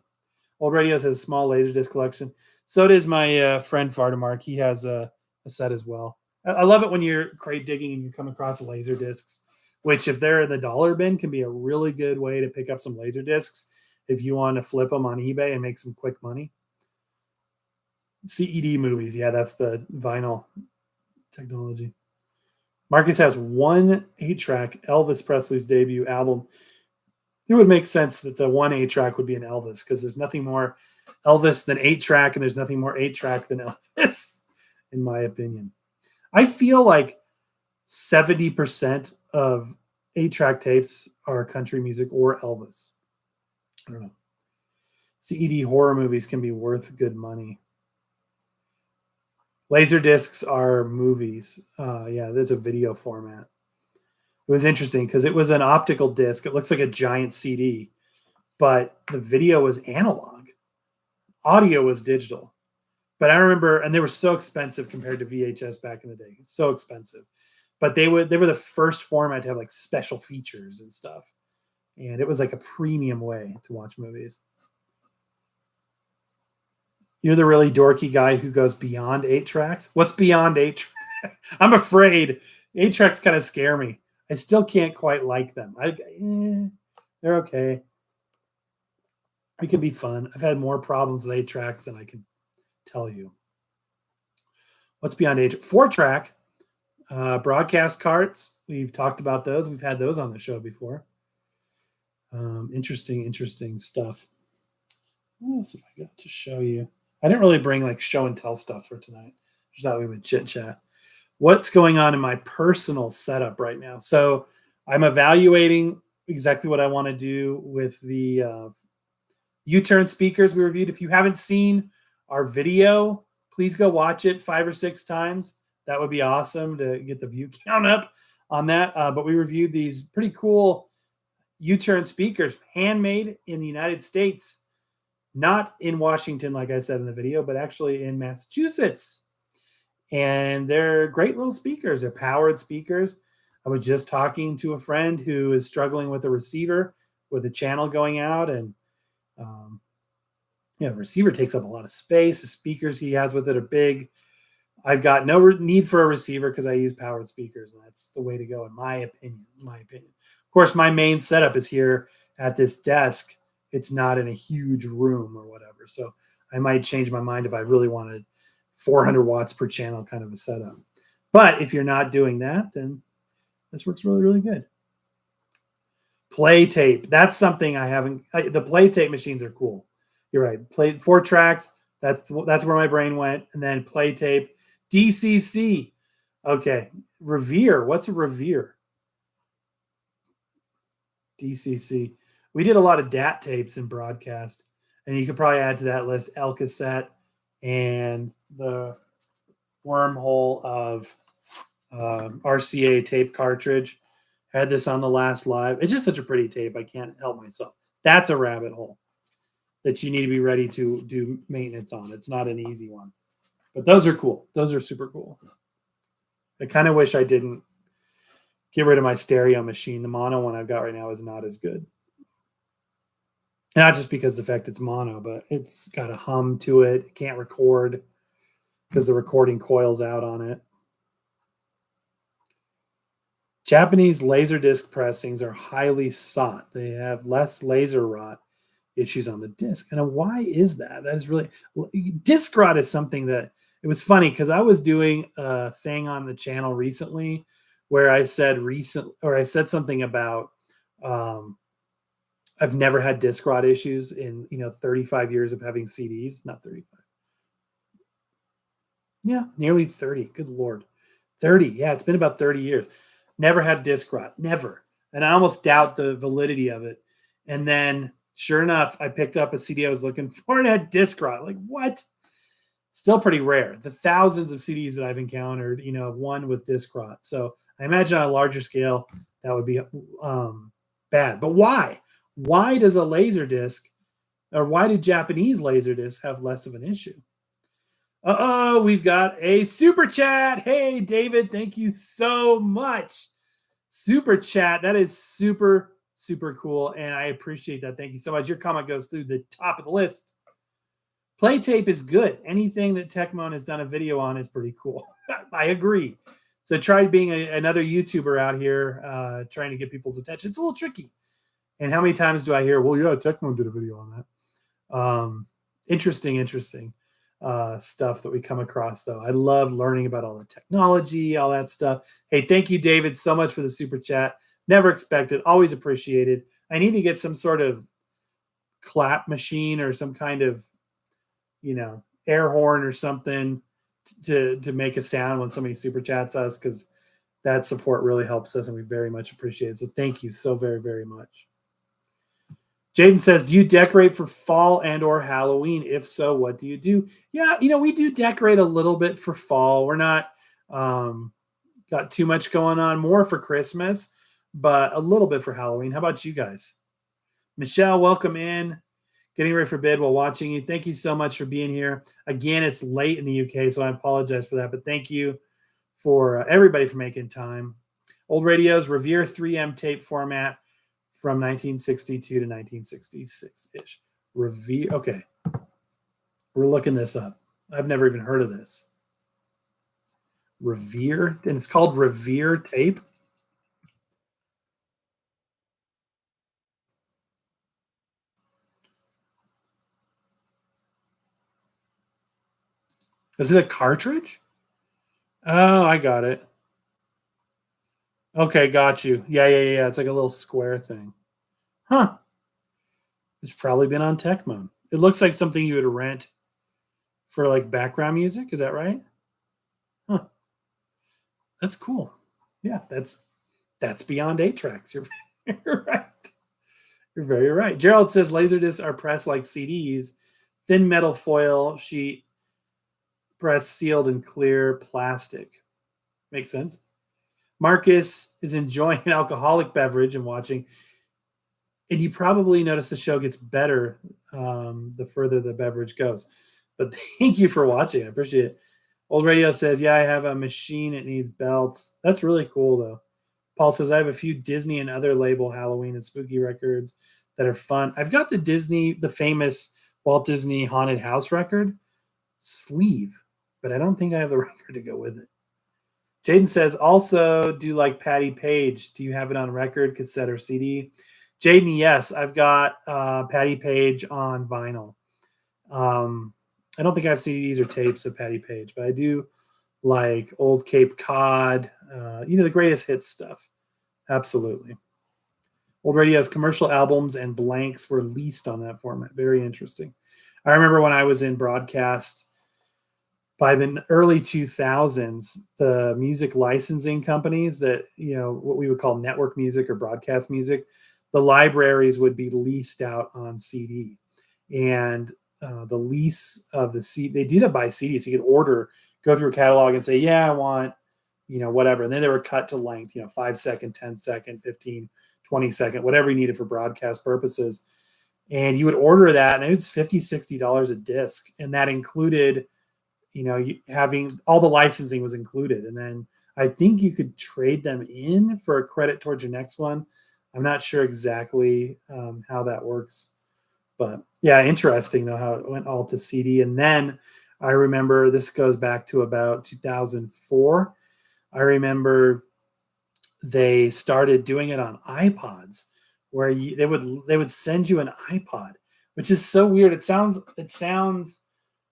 Old Radios has a small LaserDisc collection. So does my friend Vardamark. He has a set as well. I love it when you're crate digging and you come across LaserDiscs, which if they're in the dollar bin can be a really good way to pick up some LaserDiscs if you want to flip them on eBay and make some quick money. CED movies. Yeah, that's the vinyl technology. Marcus has one 8-track, Elvis Presley's debut album. It would make sense that the one 8-track would be an Elvis, because there's nothing more Elvis than 8-track, and there's nothing more 8-track than Elvis, in my opinion. I feel like 70% of 8-track tapes are country music or Elvis. I don't know. CED horror movies can be worth good money. LaserDiscs are movies. Yeah, there's a video format. It was interesting because it was an optical disc. It looks like a giant CD, but the video was analog. Audio was digital. But I remember, and they were so expensive compared to VHS back in the day. So expensive. But they were the first format to have like special features and stuff. And it was like a premium way to watch movies. You're the really dorky guy who goes beyond 8 tracks. What's beyond 8 tracks? I'm afraid 8 tracks kind of scare me. I still can't quite like them. They're okay. It can be fun. I've had more problems with 8 tracks than I can tell you. What's beyond 8? 4-track broadcast carts. We've talked about those. We've had those on the show before. Interesting stuff. What else have I got to show you? I didn't really bring like show and tell stuff for tonight. Just thought we would chit chat. What's going on in my personal setup right now? So I'm evaluating exactly what I want to do with the U-turn speakers we reviewed. If you haven't seen our video, please go watch it 5 or 6 times. That would be awesome to get the view count up on that. But we reviewed these pretty cool U-turn speakers, handmade in the United States. Not in Washington, like I said in the video, but actually in Massachusetts. and they're great little speakers. They're powered speakers. I was just talking to a friend who is struggling with a receiver with a channel going out, and um, the receiver takes up a lot of space. The speakers he has with it are big. I've got no need for a receiver because I use powered speakers, and that's the way to go, in my opinion. Of course, my main setup is here at this desk. It's not in a huge room or whatever, so I might change my mind if I really wanted 400 watts per channel kind of a setup. But if you're not doing that, then this works really, really good. Play tape. That's something I haven't. The play tape machines are cool. You're right. Play 4 tracks. That's where my brain went. And then play tape. DCC. Okay. Revere. What's a Revere? DCC. We did a lot of DAT tapes in broadcast. And you could probably add to that list El Cassette and the wormhole of RCA tape cartridge. Had this on the last live. It's just such a pretty tape. I can't help myself. That's a rabbit hole that you need to be ready to do maintenance on. It's not an easy one. But those are cool. Those are super cool. I kind of wish I didn't get rid of my stereo machine. The mono one I've got right now is not as good. Not just because of the fact it's mono, but it's got a hum to it. It can't record because the recording coil's out on it. Japanese LaserDisc pressings are highly sought. They have less laser rot issues on the disc. And why is that? That is really, disc rot is something that, it was funny because I was doing a thing on the channel recently where I said something about I've never had disc rot issues in 35 years of having CDs. Not 35. Yeah, nearly 30. Good Lord. 30. Yeah, it's been about 30 years. Never had disc rot. Never. And I almost doubt the validity of it. And then, sure enough, I picked up a CD I was looking for and it had disc rot. Like, what? Still pretty rare. The thousands of CDs that I've encountered, one with disc rot. So I imagine on a larger scale, that would be bad. But why? Why does a LaserDisc, or why do Japanese LaserDiscs have less of an issue? We've got a super chat. Hey, David, thank you so much. Super chat. That is super, super cool. And I appreciate that. Thank you so much. Your comment goes through the top of the list. Play tape is good. Anything that Techmoan has done a video on is pretty cool. I agree. So try being another YouTuber out here trying to get people's attention. It's a little tricky. And how many times do I hear, well, yeah, Techmoan did a video on that. Interesting stuff that we come across, though. I love learning about all the technology, all that stuff. Hey, thank you, David, so much for the super chat. Never expected, always appreciated. I need to get some sort of clap machine or some kind of, air horn or something to make a sound when somebody super chats us, because that support really helps us and we very much appreciate it. So thank you so very, very much. Jaden says, do you decorate for fall and or Halloween? If so, what do you do? Yeah, we do decorate a little bit for fall. We're not got too much going on, more for Christmas, but a little bit for Halloween. How about you guys? Michelle, welcome in. Getting ready for bed while watching you. Thank you so much for being here. Again, it's late in the UK, so I apologize for that, but thank you for everybody for making time. Old radios, Revere 3M tape format from 1962 to 1966-ish. Revere. Okay. We're looking this up. I've never even heard of this. Revere. And it's called Revere tape. Is it a cartridge? Oh, I got it. Okay, got you. Yeah. It's like a little square thing. Huh. It's probably been on Techmoan. It looks like something you would rent for like background music. Is that right? Huh. That's cool. Yeah, that's beyond 8 tracks. You're right. You're very right. Gerald says LaserDiscs are pressed like CDs, thin metal foil sheet, pressed, sealed in clear plastic. Makes sense. Marcus is enjoying an alcoholic beverage and watching. And you probably notice the show gets better the further the beverage goes. But thank you for watching. I appreciate it. Old Radio says, yeah, I have a machine. It needs belts. That's really cool, though. Paul says, I have a few Disney and other label Halloween and spooky records that are fun. I've got the famous Walt Disney Haunted House record sleeve, but I don't think I have the record to go with it. Jaden says, also do like Patty Page. Do you have it on record, cassette, or CD? Jaden, yes, I've got Patty Page on vinyl. I don't think I have CDs or tapes of Patty Page, but I do like old Cape Cod, the greatest hits stuff. Absolutely. Old Radio's commercial albums and blanks were leased on that format. Very interesting. I remember when I was in broadcast by the early 2000s, the music licensing companies that, what we would call network music or broadcast music, the libraries would be leased out on CD. And the lease of the CD, they did it by CD. So you could go through a catalog and say, yeah, I want, whatever. And then they were cut to length, 5 second, 10 second, 15, 20 second, whatever you needed for broadcast purposes. And you would order that, and it was $50, $60 a disc. And that included, having all the licensing was included. And then I think you could trade them in for a credit towards your next one. I'm not sure exactly how that works. But yeah, interesting though how it went all to CD. And then I remember, this goes back to about 2004. I remember they started doing it on iPods, where they would send you an iPod, which is so weird. It sounds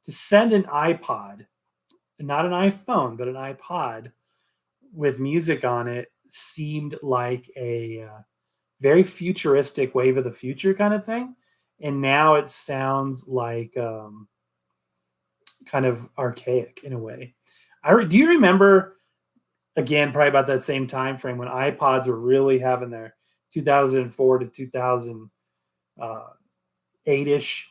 to send an iPod, not an iPhone, but an iPod with music on it, seemed like a very futuristic wave of the future kind of thing. And now it sounds like kind of archaic in a way. Do you remember, again, probably about that same time frame, when iPods were really having their 2004 to 2008-ish,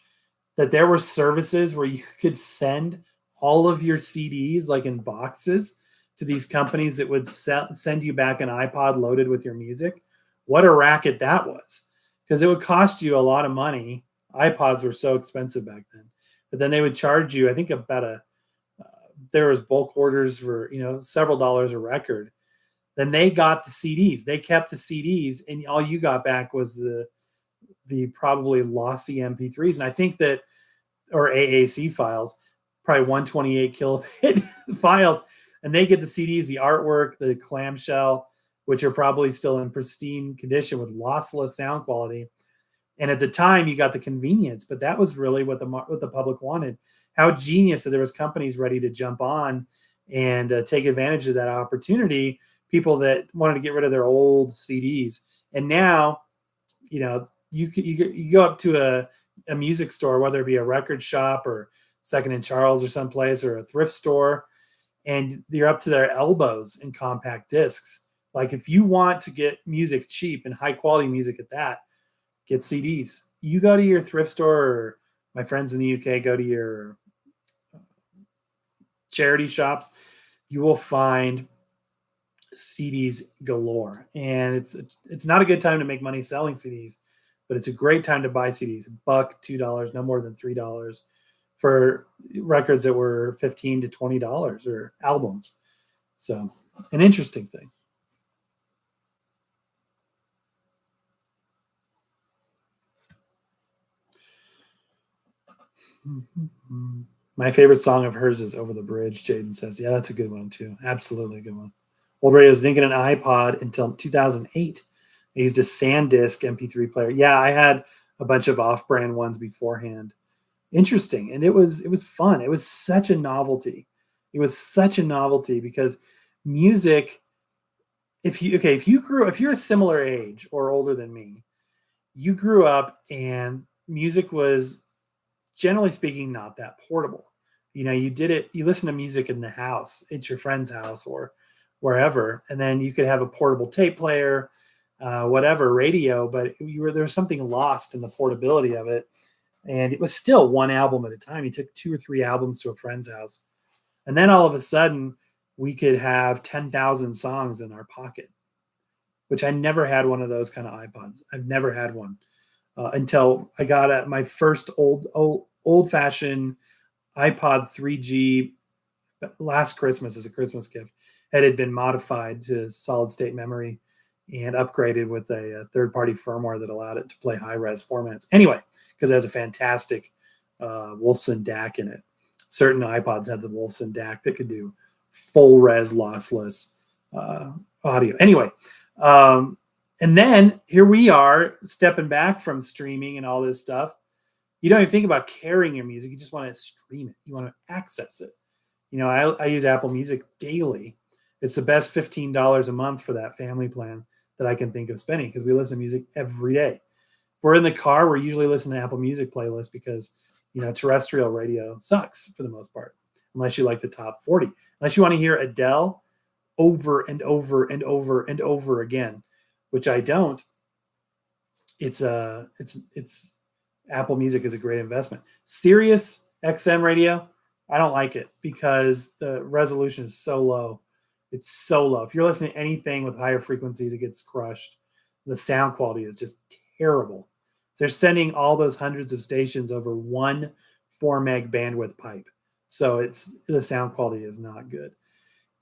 that there were services where you could send all of your CDs like in boxes to these companies that would send you back an iPod loaded with your music? What a racket that was, because it would cost you a lot of money. iPods were so expensive back then, but then they would charge you, I think, about there was bulk orders for, several dollars a record. Then they got the CDs. They kept the CDs, and all you got back was the probably lossy MP3s. And I think that, or AAC files, probably 128 kilobit files. And they get the CDs, the artwork, the clamshell, which are probably still in pristine condition with lossless sound quality. And at the time, you got the convenience, but that was really what the public wanted. How genius that there was companies ready to jump on and take advantage of that opportunity. People that wanted to get rid of their old CDs, and now, you go up to a music store, whether it be a record shop or Second and Charles or someplace, or a thrift store, and you're up to their elbows in compact discs. Like, if you want to get music cheap and high quality music at that, get CDs. You go to your thrift store, or my friends in the UK go to your charity shops, you will find CDs galore. And it's not a good time to make money selling CDs, but it's a great time to buy CDs. $1, $2, no more than $3 for records that were $15 to $20, or albums. So, an interesting thing. My favorite song of hers is Over the Bridge, Jaden says. Yeah, that's a good one too. Absolutely a good one. Old Radio's thinking an iPod until 2008. I used a SanDisk MP3 player. Yeah, I had a bunch of off-brand ones beforehand. Interesting. And it was fun. It was such a novelty. It was such a novelty because music, if you're a similar age or older than me, you grew up and music was, generally speaking, not that portable. You listen to music in the house, it's your friend's house or wherever, and then you could have a portable tape player, whatever, radio, but there was something lost in the portability of it. And it was still one album at a time. You took 2 or 3 albums to a friend's house, and then all of a sudden we could have 10,000 songs in our pocket, which I never had one of those kind of iPods. I've never had one until I got my first old-fashioned iPod 3G last Christmas as a Christmas gift. It had been modified to solid state memory and upgraded with a third-party firmware that allowed it to play high-res formats. Anyway, because it has a fantastic Wolfson DAC in it. Certain iPods had the Wolfson DAC that could do full-res lossless audio. Anyway, and then here we are stepping back from streaming and all this stuff. You don't even think about carrying your music. You just want to stream it. You want to access it. You know, I use Apple Music daily. It's the best $15 a month for that family plan that I can think of spending because we listen to music every day. If we're in the car, we're usually listening to Apple Music playlist because, you know, terrestrial radio sucks for the most part, unless you like the top 40. Unless you want to hear Adele over and over and over and over again, which I don't. It's Apple Music is a great investment. SiriusXM radio, I don't like it because the resolution is so low. It's so low. If you're listening to anything with higher frequencies, it gets crushed. The sound quality is just terrible. So they're sending all those hundreds of stations over one 4 meg bandwidth pipe. So the sound quality is not good.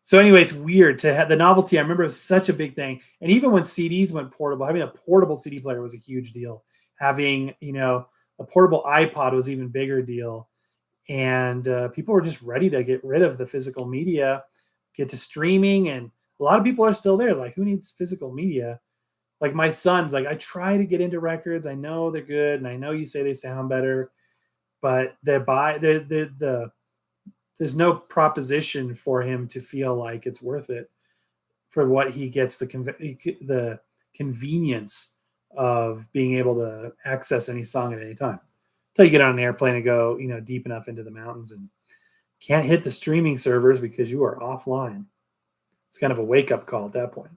So anyway, it's weird to have the novelty. I remember it was such a big thing. And even when CDs went portable, having a portable CD player was a huge deal. Having, you know, a portable iPod was even bigger deal. And people were just ready to get rid of the physical media, get to streaming. And a lot of people are still there. Like, who needs physical media? Like my son's like, I try to get into records. I know they're good. And I know you say they sound better, but there's no proposition for him to feel like it's worth it for what he gets, the convenience of being able to access any song at any time. Until you get on an airplane and go, you know, deep enough into the mountains and can't hit the streaming servers because you are offline. It's kind of a wake-up call at that point.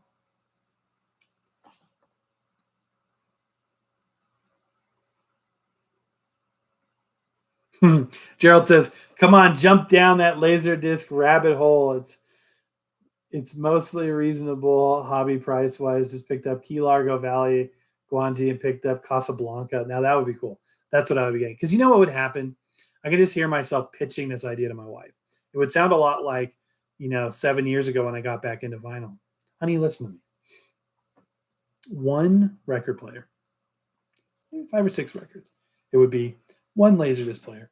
Gerald says, come on, jump down that LaserDisc rabbit hole. It's mostly reasonable hobby price wise. Just picked up Key Largo Valley, Guanji, and picked up Casablanca. Now that would be cool. That's what I would be getting. Because you know what would happen? I could just hear myself pitching this idea to my wife. It would sound a lot like, you know, 7 years ago when I got back into vinyl. Honey, listen to me. One record player, maybe 5 or 6 records. It would be one LaserDisc player,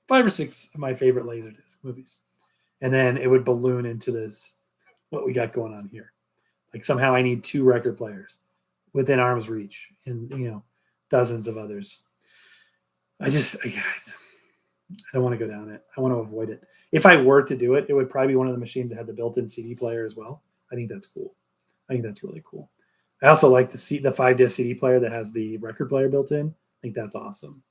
5 or 6 of my favorite LaserDisc movies. And then it would balloon into this, what we got going on here. Like somehow I need 2 record players within arm's reach and, you know, dozens of others. I don't want to go down it. I want to avoid it. If I were to do it, it would probably be one of the machines that had the built-in CD player as well. I think that's cool. I think that's really cool. I also like the 5-disc CD player that has the record player built in. I think that's awesome.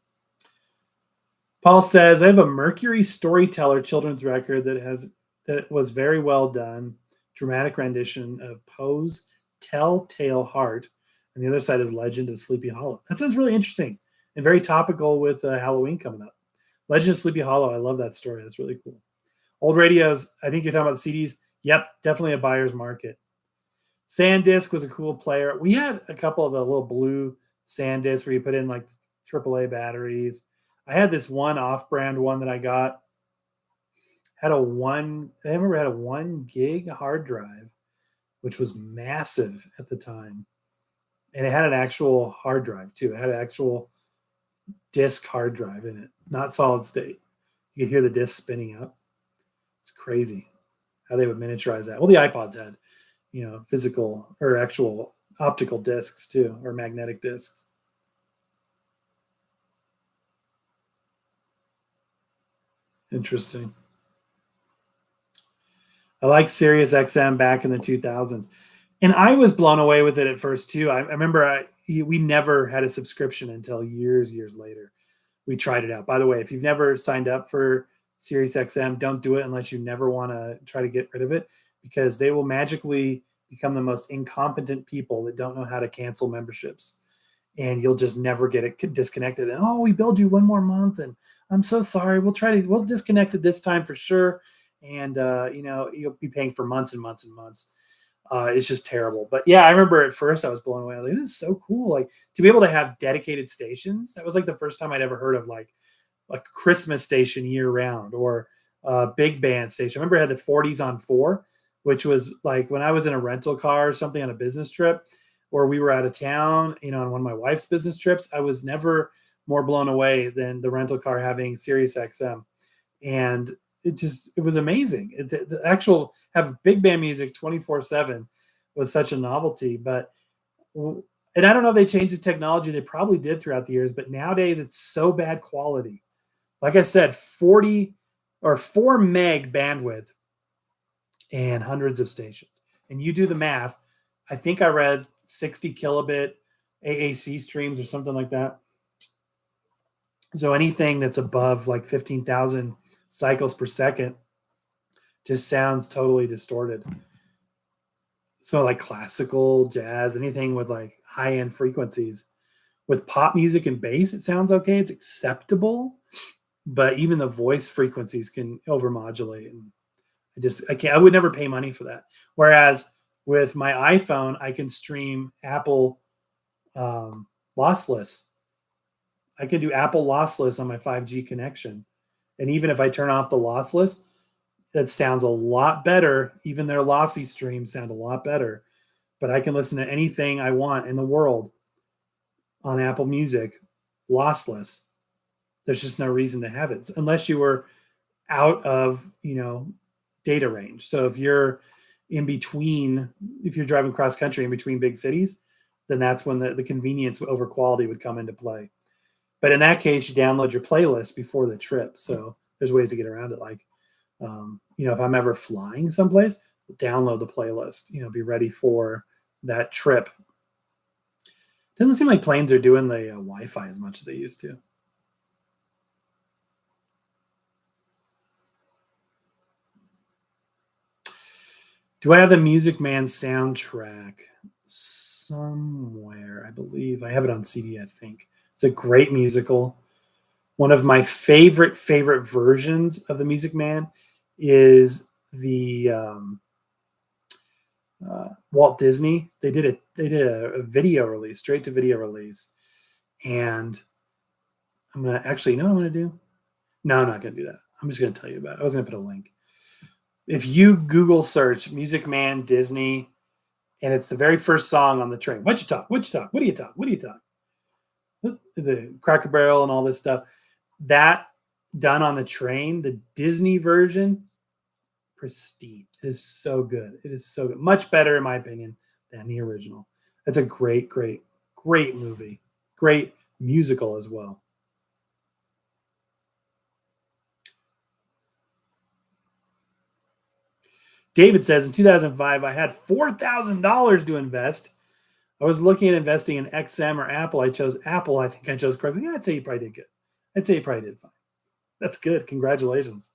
Paul says, I have a Mercury Storyteller children's record that was very well done. Dramatic rendition of Poe's Telltale Heart. And the other side is Legend of Sleepy Hollow. That sounds really interesting and very topical with Halloween coming up. Legend of Sleepy Hollow. I love that story. That's really cool. Old radios. I think you're talking about the CDs. Yep, definitely a buyer's market. SanDisk was a cool player. We had a couple of the little blue SanDisk where you put in like AAA batteries. I had this one off-brand one that I got. I remember it had a 1 gig hard drive, which was massive at the time. And it had an actual hard drive too. It had an actual disk hard drive in it, not solid state. You could hear the disk spinning up. It's crazy how they would miniaturize that. Well, the iPods had, you know, physical or actual optical discs too, or magnetic discs. Interesting. I like SiriusXM back in the 2000s. And I was blown away with it at first too. I remember we never had a subscription until years later. We tried it out. By the way, if you've never signed up for SiriusXM, don't do it unless you never want to try to get rid of it, because they will magically become the most incompetent people that don't know how to cancel memberships. And you'll just never get it disconnected. And, oh, we billed you 1 more month. And I'm so sorry. We'll disconnect it this time for sure. And, you know, you'll be paying for months and months and months. It's just terrible. But yeah, I remember at first I was blown away. I was like, this is so cool. Like to be able to have dedicated stations. That was like the first time I'd ever heard of like a Christmas station year round, or big band station. I remember it had the 40s on 4, which was like when I was in a rental car or something on a business trip, or we were out of town, on one of my wife's business trips. I was never more blown away than the rental car having SiriusXM. And it was amazing. The actual have big band music 24/7 was such a novelty. And I don't know if they changed the technology. They probably did throughout the years, but nowadays it's so bad quality. Like I said, 40 or 4 meg bandwidth and hundreds of stations. And you do the math. I think I read 60 kilobit AAC streams or something like that. So anything that's above like 15,000 cycles per second just sounds totally distorted. So like classical, jazz, anything with like high-end frequencies. With pop music and bass, it sounds okay. It's acceptable, but even the voice frequencies can overmodulate. And I would never pay money for that. Whereas with my iPhone, I can stream Apple lossless. I can do Apple lossless on my 5G connection. And even if I turn off the lossless, it sounds a lot better. Even their lossy streams sound a lot better. But I can listen to anything I want in the world on Apple Music lossless. There's just no reason to have it unless you were out of, data range. So if you're if you're driving cross country in between big cities, then that's when the convenience over quality would come into play. But in that case, you download your playlist before the trip. So there's ways to get around it. Like, if I'm ever flying someplace, download the playlist, be ready for that trip. Doesn't seem like planes are doing the Wi-Fi as much as they used to. Do I have the Music Man soundtrack somewhere? I believe I have it on CD, I think. It's a great musical. One of my favorite versions of the Music Man is the Walt Disney. They did a video release, straight to video release. And I'm going to actually, what I'm going to do? No, I'm not going to do that. I'm just going to tell you about it. I was going to put a link. If you Google search Music Man Disney, and it's the very first song on the train. What you talk? What you talk? What do you talk? What do you talk? The Cracker Barrel and all this stuff. That done on the train, the Disney version, pristine. It is so good. It is so good. Much better, in my opinion, than the original. It's a great movie. Great musical as well. David says, in 2005, I had $4,000 to invest. I was looking at investing in XM or Apple. I chose Apple. I think I chose correctly. Yeah, I'd say you probably did good. I'd say you probably did fine. That's good. Congratulations.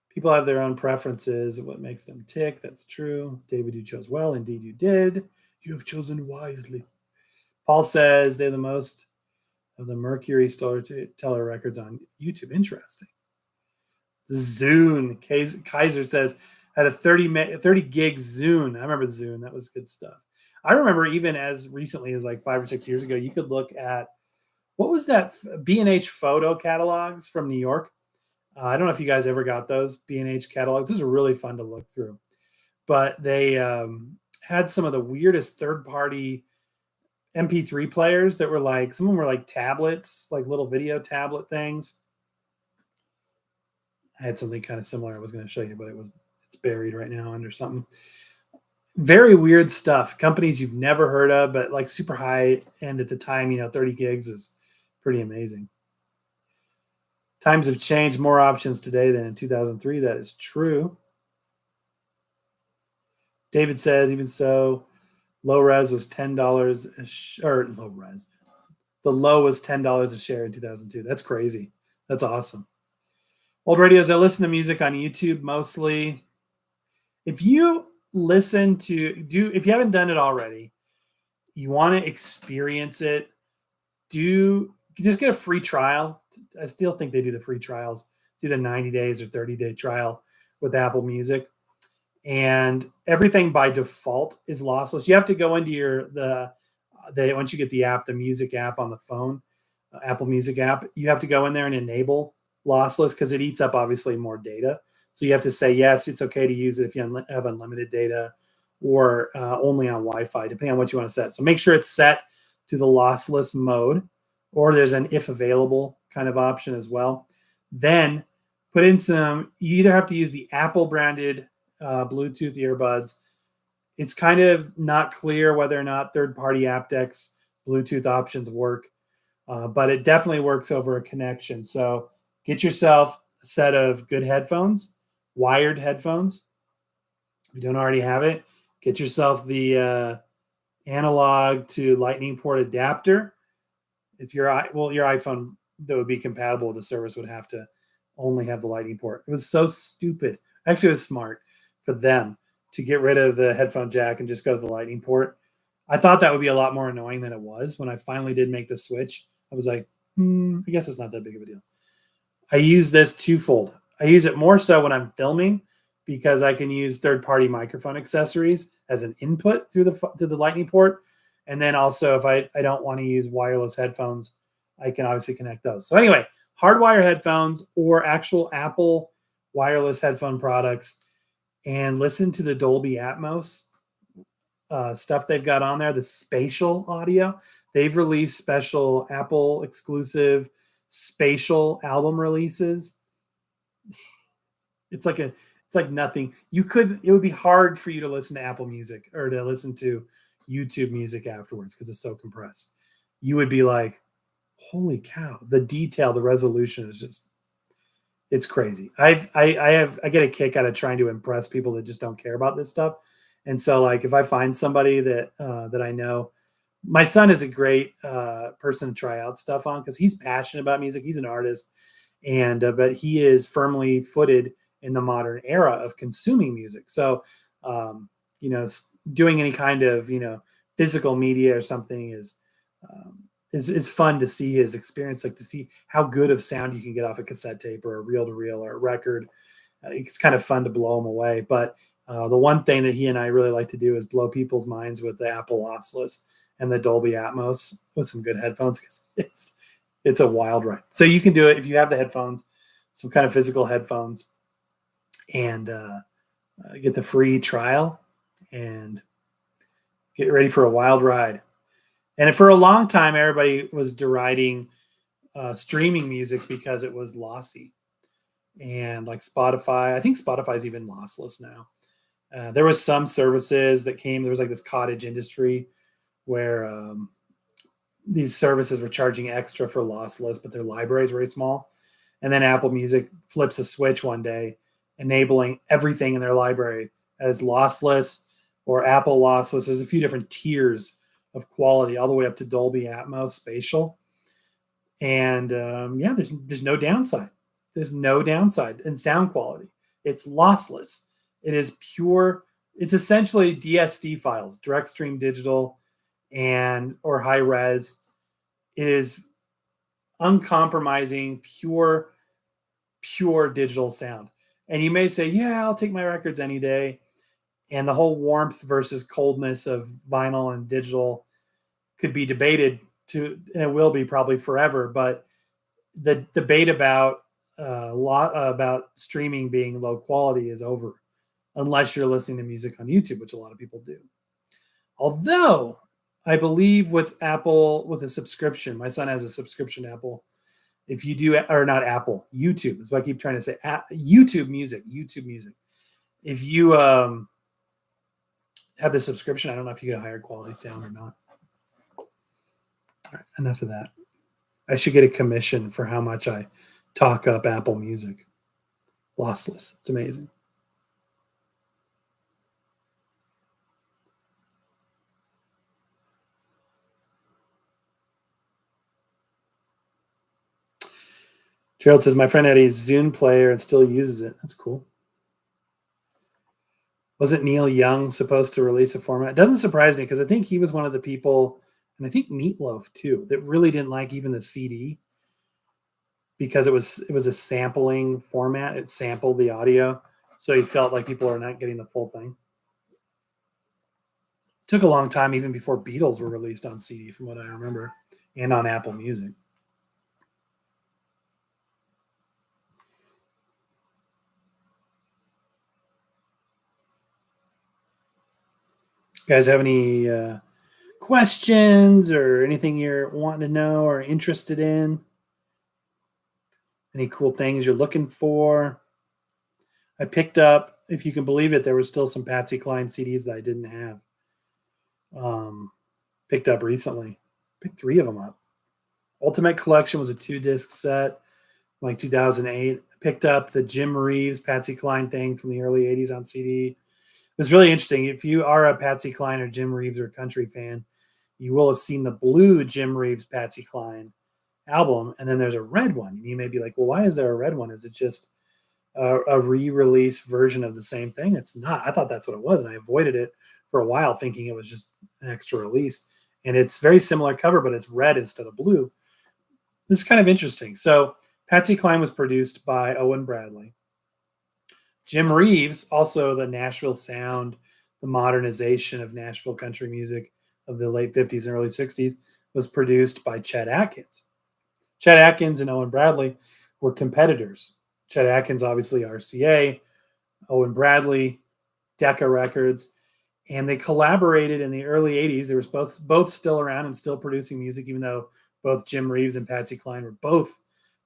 People have their own preferences of what makes them tick. That's true. David, you chose well. Indeed, you did. You have chosen wisely. Paul says they're the most of the Mercury Storyteller records on YouTube. Interesting. Zune. Kaiser says, had a 30 gig Zune. I remember Zune. That was good stuff. I remember even as recently as like 5 or 6 years ago, you could look at, what was that? B&H photo catalogs from New York. I don't know if you guys ever got those B&H catalogs. Those are really fun to look through. But they had some of the weirdest third-party MP3 players that were like, some of them were like tablets, like little video tablet things. I had something kind of similar I was going to show you, but it's buried right now under something. Very weird stuff. Companies you've never heard of, but like super high end at the time, 30 gigs is pretty amazing. Times have changed, more options today than in 2003. That is true. David says, even so, low res was $10 or low res. The low was $10 a share in 2002. That's crazy. That's awesome. Old radios, I listen to music on YouTube mostly. If you if you haven't done it already, you want to experience it, just get a free trial. I still think they do the free trials. It's either 90 days or 30-day trial with Apple Music. And everything by default is lossless. You have to go into once you get the app, the music app on the phone, Apple Music app, you have to go in there and enable lossless because it eats up obviously more data. So you have to say, yes, it's okay to use it if you have unlimited data or only on Wi-Fi, depending on what you want to set. So make sure it's set to the lossless mode, or there's an if available kind of option as well. Then put in you either have to use the Apple branded Bluetooth earbuds. It's kind of not clear whether or not third-party aptX Bluetooth options work, but it definitely works over a connection. So get yourself a set of good headphones, wired headphones. If you don't already have it, get yourself the analog to Lightning port adapter. If your iPhone that would be compatible with the service would have to only have the Lightning port. It was so stupid. Actually, it was smart for them to get rid of the headphone jack and just go to the Lightning port. I thought that would be a lot more annoying than it was. When I finally did make the switch, I was like, I guess it's not that big of a deal. I use this twofold. I use it more so when I'm filming because I can use third-party microphone accessories as an input through the Lightning port. And then also if I don't want to use wireless headphones, I can obviously connect those. So anyway, hardwire headphones or actual Apple wireless headphone products, and listen to the Dolby Atmos stuff they've got on there, the spatial audio. They've released special Apple exclusive spatial album releases. It's like nothing. It would be hard for you to listen to Apple Music or to listen to YouTube Music afterwards because it's so compressed. You would be like, holy cow, the detail, the resolution is just, it's crazy. I get a kick out of trying to impress people that just don't care about this stuff. And so like, if I find somebody that I know, my son is a great person to try out stuff on because he's passionate about music. He's an artist, and but he is firmly footed in the modern era of consuming music. So, doing any kind of physical media or something is fun to see his experience, like to see how good of sound you can get off a cassette tape or a reel-to-reel or a record. It's kind of fun to blow him away. But the one thing that he and I really like to do is blow people's minds with the Apple lossless and the Dolby Atmos with some good headphones because it's a wild ride. So you can do it if you have the headphones, some kind of physical headphones, and get the free trial and get ready for a wild ride. And for a long time, everybody was deriding streaming music because it was lossy. And like Spotify, I think Spotify's even lossless now. There was some services that came. There was like this cottage industry where these services were charging extra for lossless, but their library is very small. And then Apple Music flips a switch one day, enabling everything in their library as lossless or Apple lossless. There's a few different tiers of quality, all the way up to Dolby Atmos spatial. And there's no downside. There's no downside in sound quality. It's lossless. It is pure. It's essentially DSD files, direct stream digital or high res. It is uncompromising, pure digital sound. And you may say, yeah, I'll take my records any day. And the whole warmth versus coldness of vinyl and digital could be debated and it will be probably forever. But the debate about streaming being low quality is over, unless you're listening to music on YouTube, which a lot of people do. Although I believe with Apple, with a subscription, my son has a subscription to Apple. If you do, or not Apple, YouTube is what I keep trying to say. YouTube Music. If you have the subscription, I don't know if you get a higher quality sound or not. All right, enough of that. I should get a commission for how much I talk up Apple Music. Lossless. It's amazing. Gerald says, my friend had a Zune player and still uses it. That's cool. Wasn't Neil Young supposed to release a format? It doesn't surprise me because I think he was one of the people, and I think Meatloaf too, that really didn't like even the CD because it was a sampling format. It sampled the audio. So he felt like people are not getting the full thing. It took a long time even before Beatles were released on CD from what I remember, and on Apple Music. guys have any questions or anything you're wanting to know or interested in? Any cool things you're looking for? I picked up, if you can believe it, there was still some Patsy Cline CDs that I didn't have. Picked up recently. Picked 3 of them up. Ultimate Collection was a 2-disc set, like 2008. I picked up the Jim Reeves Patsy Cline thing from the early 80s on CD. It was really interesting. If you are a Patsy Cline or Jim Reeves or country fan, you will have seen the blue Jim Reeves Patsy Cline album, and then there's a red one. And you may be like, well, why is there a red one? Is it just a re-release version of the same thing? It's not. I thought that's what it was, and I avoided it for a while thinking it was just an extra release. And it's very similar cover, but it's red instead of blue. This is kind of interesting. So Patsy Cline was produced by Owen Bradley. Jim Reeves, also the Nashville sound, the modernization of Nashville country music of the late 50s and early 60s, was produced by Chet Atkins. Chet Atkins and Owen Bradley were competitors. Chet Atkins, obviously RCA, Owen Bradley, Decca Records, and they collaborated in the early 80s. They were both still around and still producing music, even though both Jim Reeves and Patsy Cline were both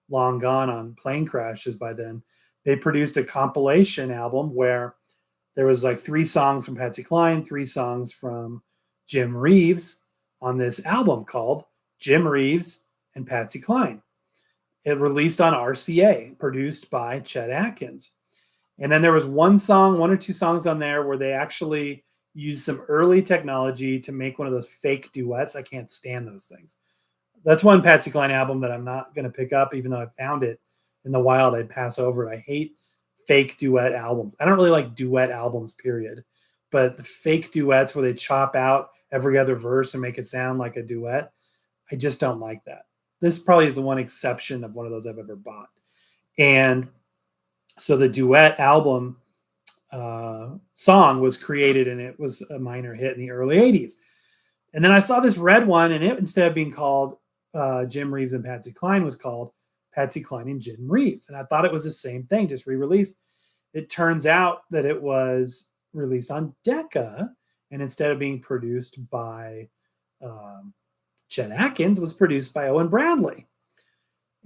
long gone on plane crashes by then. They produced a compilation album where there was like 3 songs from Patsy Cline, 3 songs from Jim Reeves on this album called Jim Reeves and Patsy Cline. It released on RCA, produced by Chet Atkins. And then there was one or 2 songs on there where they actually used some early technology to make one of those fake duets. I can't stand those things. That's one Patsy Cline album that I'm not going to pick up, even though I found it in the wild. I'd pass over it. I hate fake duet albums. I don't really like duet albums, period. But the fake duets where they chop out every other verse and make it sound like a duet, I just don't like that. This probably is the one exception of one of those I've ever bought. And so the duet album song was created, and it was a minor hit in the early 80s. And then I saw this red one, and it, instead of being called Jim Reeves and Patsy Cline, was called Patsy Cline and Jim Reeves. And I thought it was the same thing, just re-released. It turns out that it was released on Decca, and instead of being produced by Chet Atkins, was produced by Owen Bradley.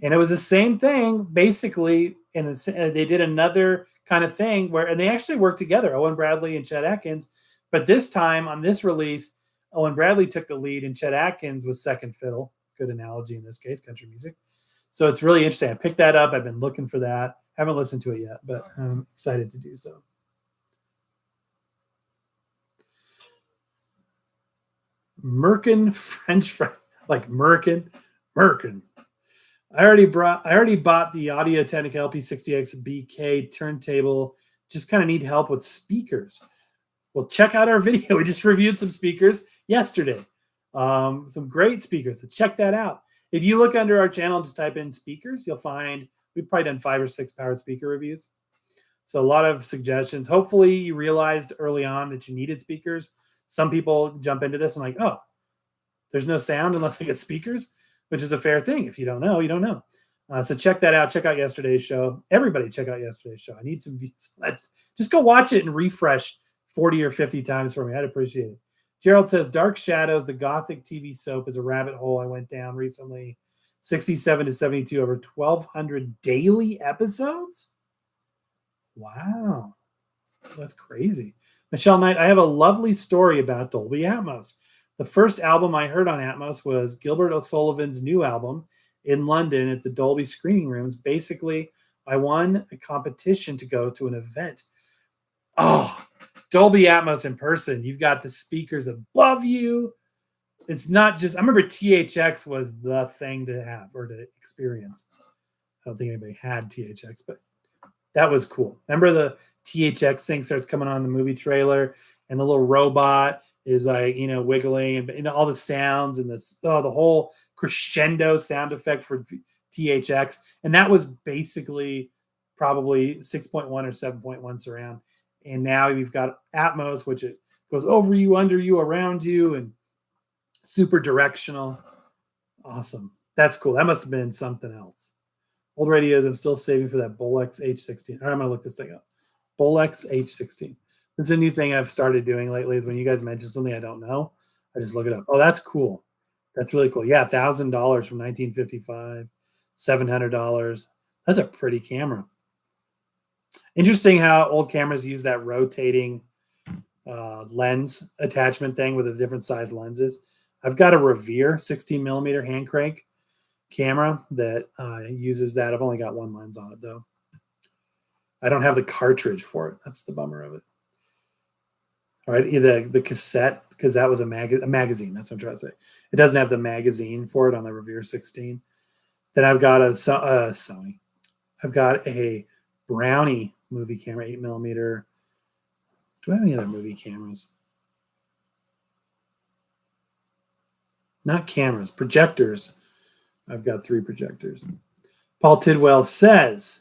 And it was the same thing, basically, and they did another kind of thing where, and they actually worked together, Owen Bradley and Chet Atkins, but this time on this release, Owen Bradley took the lead and Chet Atkins was second fiddle. Good analogy in this case, country music. So it's really interesting. I picked that up. I've been looking for that. Haven't listened to it yet, but I'm excited to do so. Merkin French fry, like Merkin. I already bought the Audio-Technica LP60X BK turntable. Just kind of need help with speakers. Well, check out our video. We just reviewed some speakers yesterday. Some great speakers. So check that out. If you look under our channel, just type in speakers, you'll find we've probably done 5 or 6 powered speaker reviews. So a lot of suggestions. Hopefully you realized early on that you needed speakers. Some people jump into this and like, oh, there's no sound unless I get speakers, which is a fair thing. If you don't know, you don't know. So check that out. Check out yesterday's show. Everybody check out yesterday's show. I need some views. Just go watch it and refresh 40 or 50 times for me. I'd appreciate it. Gerald says, Dark Shadows, the Gothic TV soap, is a rabbit hole I went down recently. 67 to 72, over 1,200 daily episodes? Wow. That's crazy. Michelle Knight, I have a lovely story about Dolby Atmos. The first album I heard on Atmos was Gilbert O'Sullivan's new album in London at the Dolby screening rooms. Basically, I won a competition to go to an event. Oh, Dolby Atmos in person. You've got the speakers above you. It's not just, I remember THX was the thing to have or to experience. I don't think anybody had THX, but that was cool. Remember the THX thing starts coming on the movie trailer and the little robot is like, wiggling and all the sounds and the whole crescendo sound effect for THX. And that was basically probably 6.1 or 7.1 surround. And now you've got Atmos, which it goes over you, under you, around you, and super directional. Awesome. That's cool. That must have been something else. Old radios, I'm still saving for that Bolex H16. All right, I'm going to look this thing up. Bolex H16. It's a new thing I've started doing lately. When you guys mention something I don't know, I just look it up. Oh, that's cool. That's really cool. Yeah, $1,000 from 1955, $700. That's a pretty camera. Interesting how old cameras use that rotating lens attachment thing with the different size lenses. I've got a Revere 16 millimeter hand crank camera that uses that. I've only got one lens on it though. I don't have the cartridge for it. That's the bummer of it. All right, the cassette, because that was a magazine. That's what I'm trying to say. It doesn't have the magazine for it on the Revere 16. Then I've got a Sony. I've got a Brownie movie camera, 8 millimeter. Do I have any other movie cameras? Not cameras, projectors. I've got 3 projectors. Paul Tidwell says,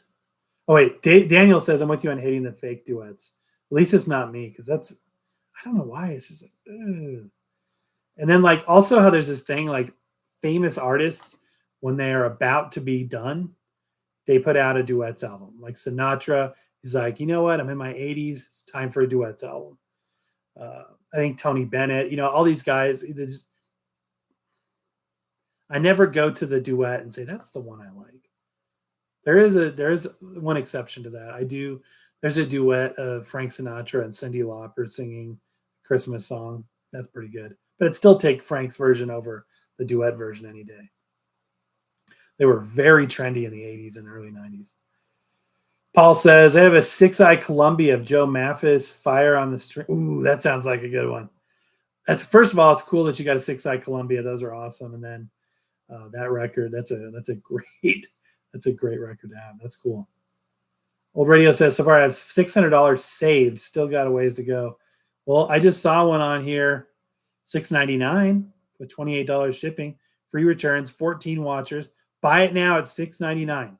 oh wait, Daniel says, I'm with you on hating the fake duets. At least it's not me, because that's, I don't know why. It's just like, ugh. And then like also how there's this thing like famous artists, when they are about to be done, they put out a duets album. Like Sinatra, he's like, you know what? I'm in my 80s. It's time for a duets album. I think Tony Bennett, you know, all these guys, just, I never go to the duet and say, that's the one I like. There is one exception to that. I do. There's a duet of Frank Sinatra and Cyndi Lauper singing Christmas song. That's pretty good. But it'd still take Frank's version over the duet version any day. They were very trendy in the 80s and early 90s. Paul says, I have a 6i Columbia of Joe Mathis, Fire on the String. Ooh, that sounds like a good one. That's, first of all, it's cool that you got a 6i Columbia. Those are awesome. And then that record, that's a great record to have. That's cool. Old Radio says, so far I have $600 saved. Still got a ways to go. Well, I just saw one on here, $6.99 with $28 shipping, free returns, 14 watchers. Buy it now at $6.99.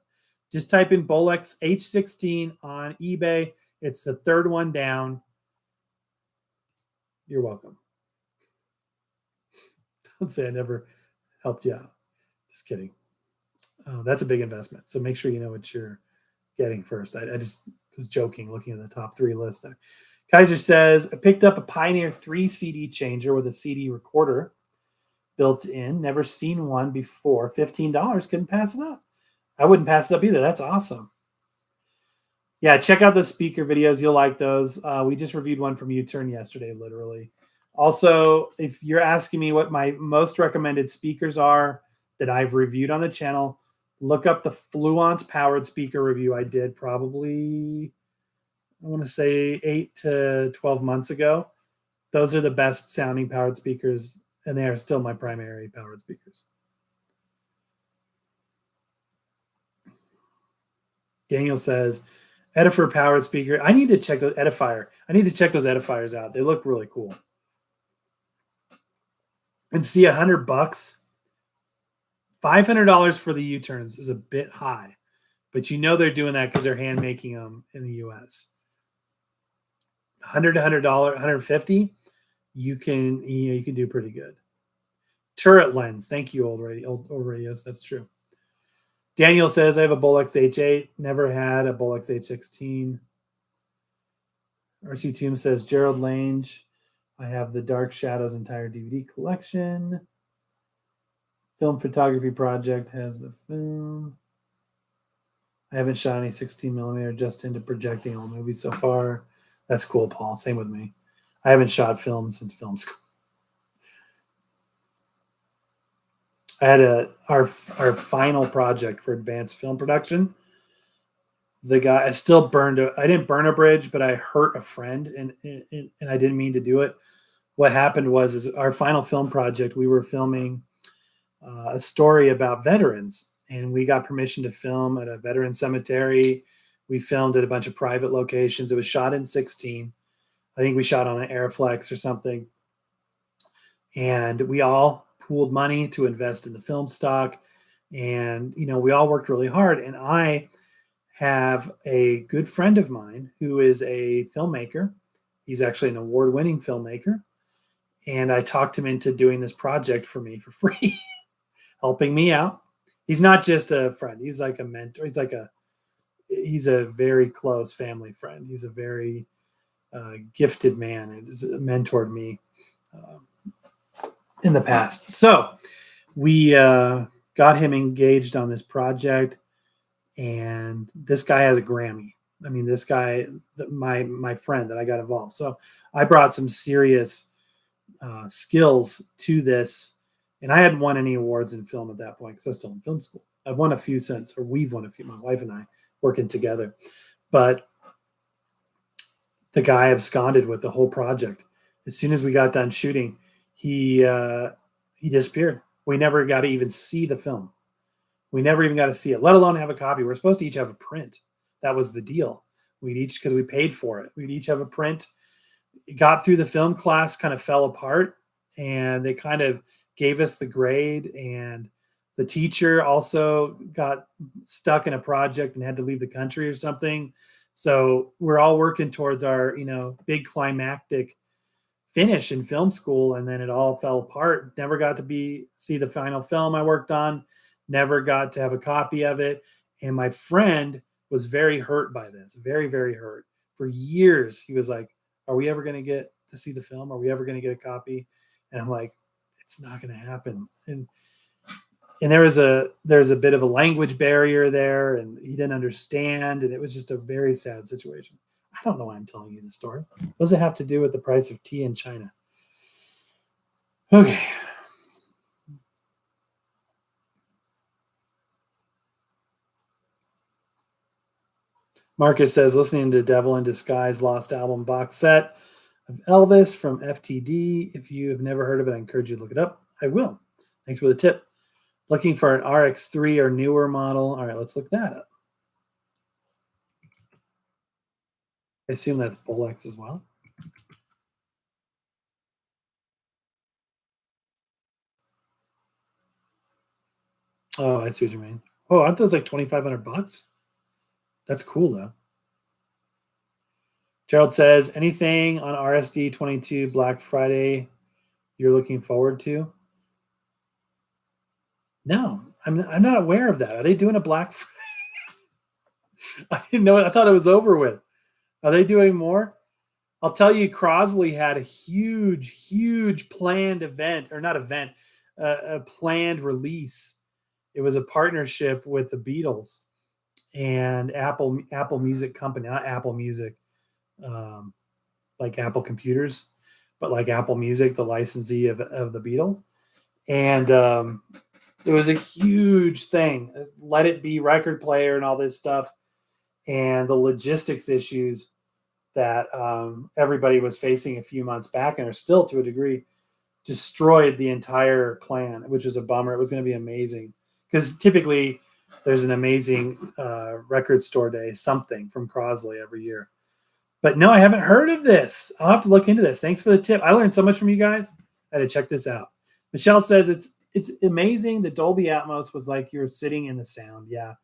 Just type in Bolex H16 on eBay. It's the third one down. You're welcome. Don't say I never helped you out. Just kidding. That's a big investment. So make sure you know what you're getting first. I just was joking looking at the top 3 list there. Kaiser says, I picked up a Pioneer 3 CD changer with a CD recorder built in. Never seen one before. $15. Couldn't pass it up. I wouldn't pass it up either. That's awesome. Yeah, check out those speaker videos. You'll like those. We just reviewed one from U-Turn yesterday, literally. Also, if you're asking me what my most recommended speakers are that I've reviewed on the channel, look up the Fluence powered speaker review I did probably, I want to say 8 to 12 months ago. Those are the best sounding powered speakers, and they are still my primary powered speakers. Daniel says, Edifier powered speaker. I need to check the Edifier. I need to check those Edifiers out. They look really cool. And see, $100, $500 for the U-turns is a bit high, but you know they're doing that because they're hand making them in the U.S. $100 to $100, $150, you can do pretty good. Turret lens. Thank you, old radios. That's true. Daniel says, I have a Bolex H8. Never had a Bolex H16. RC Tomb says, Gerald Lange. I have the Dark Shadows entire DVD collection. Film Photography Project has the film. I haven't shot any 16 millimeter, just into projecting old movies so far. That's cool, Paul. Same with me. I haven't shot film since film school. I had our final project for advanced film production. The guy, I didn't burn a bridge, but I hurt a friend, and I didn't mean to do it. What happened was our final film project, we were filming a story about veterans, and we got permission to film at a veteran cemetery. We filmed at a bunch of private locations. It was shot in 16. I think we shot on an Airflex or something. And we all pooled money to invest in the film stock. And, we all worked really hard. And I have a good friend of mine who is a filmmaker. He's actually an award-winning filmmaker. And I talked him into doing this project for me for free, helping me out. He's not just a friend. He's like a mentor. He's a very close family friend. He's a very gifted man. It has mentored me in the past. So we got him engaged on this project, and this guy has a Grammy. I mean, this guy, my friend that I got involved. So I brought some serious skills to this, and I hadn't won any awards in film at that point because I was still in film school. I've won a few since, or we've won a few, my wife and I working together. But the guy absconded with the whole project. As soon as we got done shooting, he disappeared. We never got to even see the film. We never even got to see it, let alone have a copy. We're supposed to each have a print. That was the deal. We'd each, because we paid for it, we'd each have a print. It got through the film class, kind of fell apart, and they kind of gave us the grade, and the teacher also got stuck in a project and had to leave the country or something. So we're all working towards our, big climactic finish in film school, and then it all fell apart. Never got to see the final film I worked on. Never got to have a copy of it. And my friend was very hurt by this, very, very hurt. For years, he was like, are we ever going to get to see the film? Are we ever going to get a copy? And I'm like, it's not going to happen. And there's a bit of a language barrier there, and he didn't understand. And it was just a very sad situation. I don't know why I'm telling you this story. What does it have to do with the price of tea in China? Okay. Marcus says, listening to Devil in Disguise Lost Album box set of Elvis from FTD. If you have never heard of it, I encourage you to look it up. I will. Thanks for the tip. Looking for an RX3 or newer model. All right, let's look that up. I assume that's Bolex as well. Oh, I see what you mean. Oh, aren't those like $2,500? That's cool though. Gerald says, anything on RSD 22 Black Friday you're looking forward to? No, I'm not aware of that. Are they doing a Black Friday? I didn't know it. I thought it was over with. Are they doing more? I'll tell you, Crosley had a huge planned event, or not event, a planned release. It was a partnership with the Beatles and Apple Music Company, not Apple Music, like Apple Computers, but like Apple Music, the licensee of the Beatles. And it was a huge thing. Let It Be record player and all this stuff. And the logistics issues that everybody was facing a few months back and are still to a degree destroyed the entire plan, which was a bummer. It was going to be amazing because typically there's an amazing record store day, something from Crosley every year. But no, I haven't heard of this. I'll have to look into this. Thanks for the tip. I learned so much from you guys. I had to check this out. Michelle says it's amazing. The Dolby Atmos was like you're sitting in the sound. Yeah.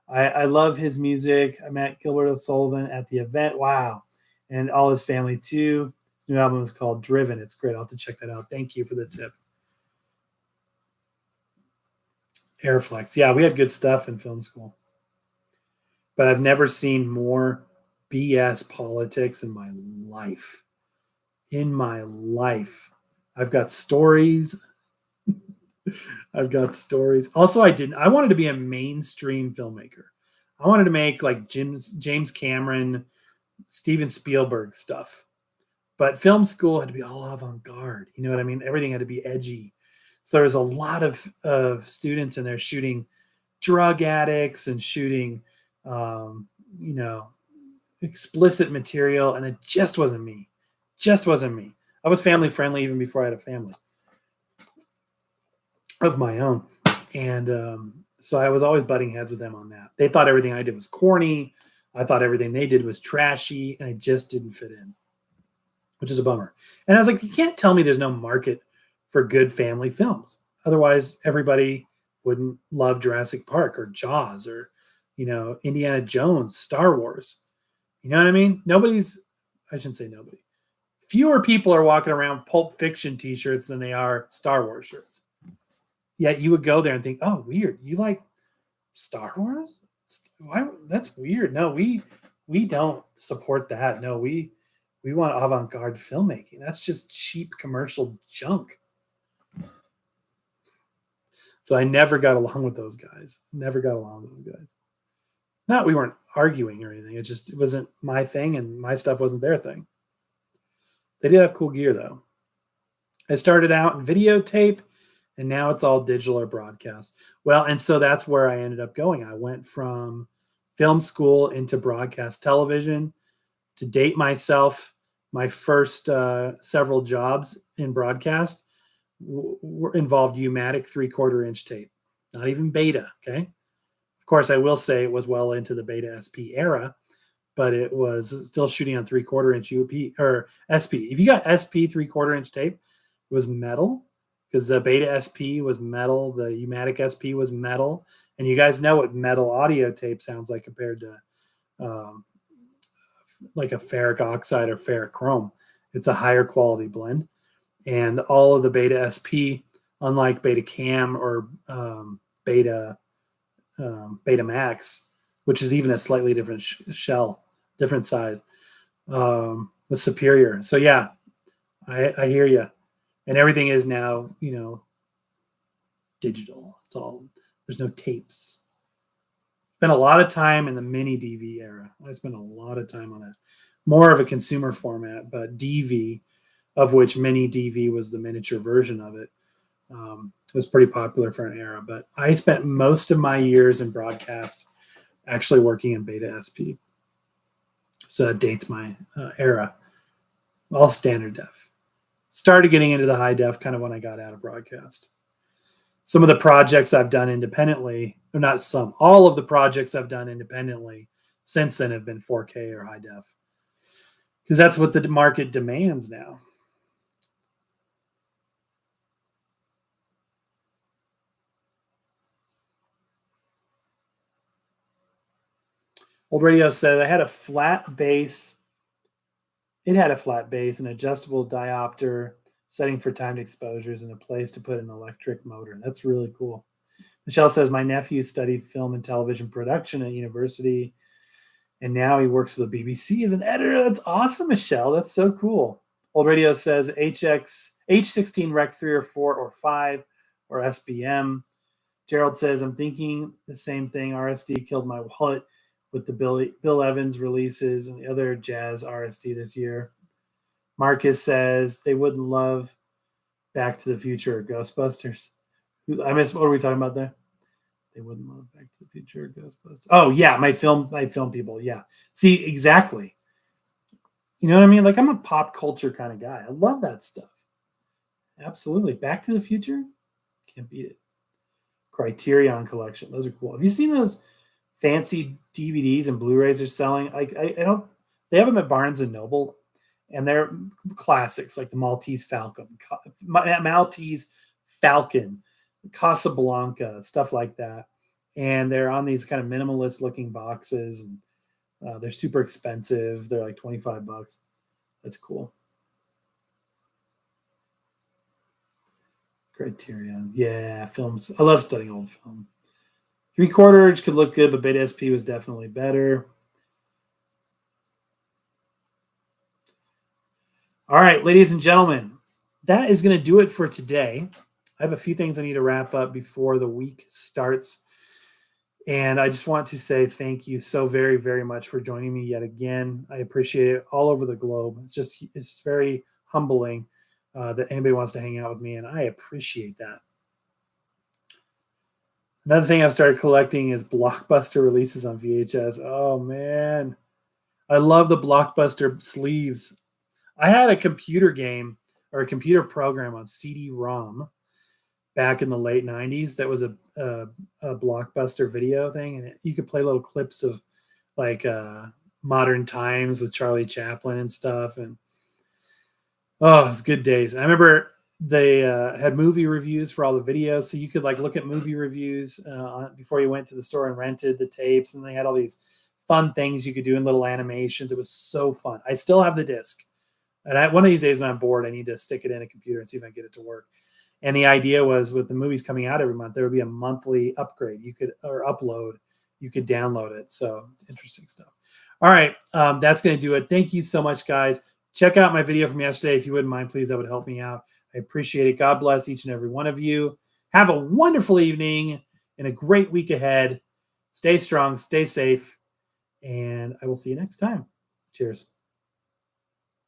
I love his music. I met Gilbert O'Sullivan at the event. Wow. And all his family too. His new album is called Driven. It's great. I'll have to check that out. Thank you for the tip. Airflex. Yeah, we had good stuff in film school. But I've never seen more BS politics in my life. In my life. I've got stories. Also, I wanted to be a mainstream filmmaker. I wanted to make like James Cameron, Steven Spielberg stuff. But film school had to be all avant-garde. You know what I mean? Everything had to be edgy. So there's a lot of students in there shooting drug addicts and shooting, explicit material. And it just wasn't me. I was family friendly even before I had a family of my own. And so I was always butting heads with them on that. They thought everything I did was corny. I thought everything they did was trashy, and I just didn't fit in, which is a bummer. And I was like, you can't tell me there's no market for good family films. Otherwise, everybody wouldn't love Jurassic Park or Jaws or, Indiana Jones, Star Wars. You know what I mean? I shouldn't say nobody. Fewer people are walking around Pulp Fiction t-shirts than they are Star Wars shirts. Yet you would go there and think, oh, weird. You like Star Wars? Why? That's weird. No, we don't support that. No, we We want avant-garde filmmaking. That's just cheap commercial junk. So I never got along with those guys. Never got along with those guys. Not we weren't arguing or anything. It wasn't my thing, and my stuff wasn't their thing. They did have cool gear, though. I started out in videotape, and now it's all digital or broadcast. Well, and so that's where I ended up going. I went from film school into broadcast television. To date myself, my first several jobs in broadcast involved U-matic 3/4 inch tape, not even beta. Okay. Of course, I will say it was well into the beta SP era, but it was still shooting on 3/4 inch UP or SP. If you got SP 3/4 inch tape, it was metal because the beta SP was metal. The U-matic SP was metal. And you guys know what metal audio tape sounds like compared to like a ferric oxide or ferrochrome. It's a higher quality blend. And all of the beta SP, unlike beta cam or beta max, which is even a slightly different shell, different size, was superior. So yeah, I hear you. And everything is now, digital. It's all, there's no tapes. Spent a lot of time in the mini DV era. I spent a lot of time on that. More of a consumer format, but DV, of which mini DV was the miniature version of it, was pretty popular for an era. But I spent most of my years in broadcast actually working in beta SP. So that dates my era. All standard def. Started getting into the high def kind of when I got out of broadcast. Some of the projects I've done independently, or not some, all of the projects I've done independently since then have been 4K or high def. Because that's what the market demands now. Old Radio said I had a flat bass. It had a flat bass, an adjustable diopter, setting for timed exposures, and a place to put an electric motor. That's really cool. Michelle says, my nephew studied film and television production at university, and now he works for the BBC as an editor. That's awesome, Michelle. That's so cool. Old Radio says H16 Rec 3 or 4 or 5 or SBM. Gerald says, I'm thinking the same thing. RSD killed my wallet with the Bill Evans releases and the other jazz RSD this year. Marcus says they wouldn't love Back to the Future or Ghostbusters. I missed, what are we talking about there? They wouldn't love Back to the Future or Ghostbusters. Oh yeah, my film people. Yeah. See, exactly. You know what I mean? Like I'm a pop culture kind of guy. I love that stuff. Absolutely. Back to the Future? Can't beat it. Criterion Collection. Those are cool. Have you seen those fancy DVDs and Blu-rays they're selling? Like I don't. They have them at Barnes and Noble, and they're classics like the Maltese Falcon, Casablanca, stuff like that. And they're on these kind of minimalist-looking boxes, and they're super expensive. They're like $25. That's cool. Criterion, yeah, films. I love studying old film. 3/4 inch could look good, but beta SP was definitely better. All right, ladies and gentlemen, that is going to do it for today. I have a few things I need to wrap up before the week starts. And I just want to say thank you so very, very much for joining me yet again. I appreciate it all over the globe. It's very humbling that anybody wants to hang out with me, and I appreciate that. Another thing I've started collecting is Blockbuster releases on VHS. Oh, man. I love the Blockbuster sleeves. I had a computer game or a computer program on CD-ROM back in the late 90s that was a Blockbuster video thing. And you could play little clips of like Modern Times with Charlie Chaplin and stuff. And oh, it's good days. And I remember they had movie reviews for all the videos. So you could like look at movie reviews before you went to the store and rented the tapes. And they had all these fun things you could do in little animations. It was so fun. I still have the disc. And one of these days when I'm bored, I need to stick it in a computer and see if I can get it to work. And the idea was with the movies coming out every month, there would be a monthly upgrade upload. You could download it. So it's interesting stuff. All right. That's going to do it. Thank you so much, guys. Check out my video from yesterday if you wouldn't mind, please. That would help me out. I appreciate it. God bless each and every one of you. Have a wonderful evening and a great week ahead. Stay strong, stay safe, and I will see you next time. Cheers.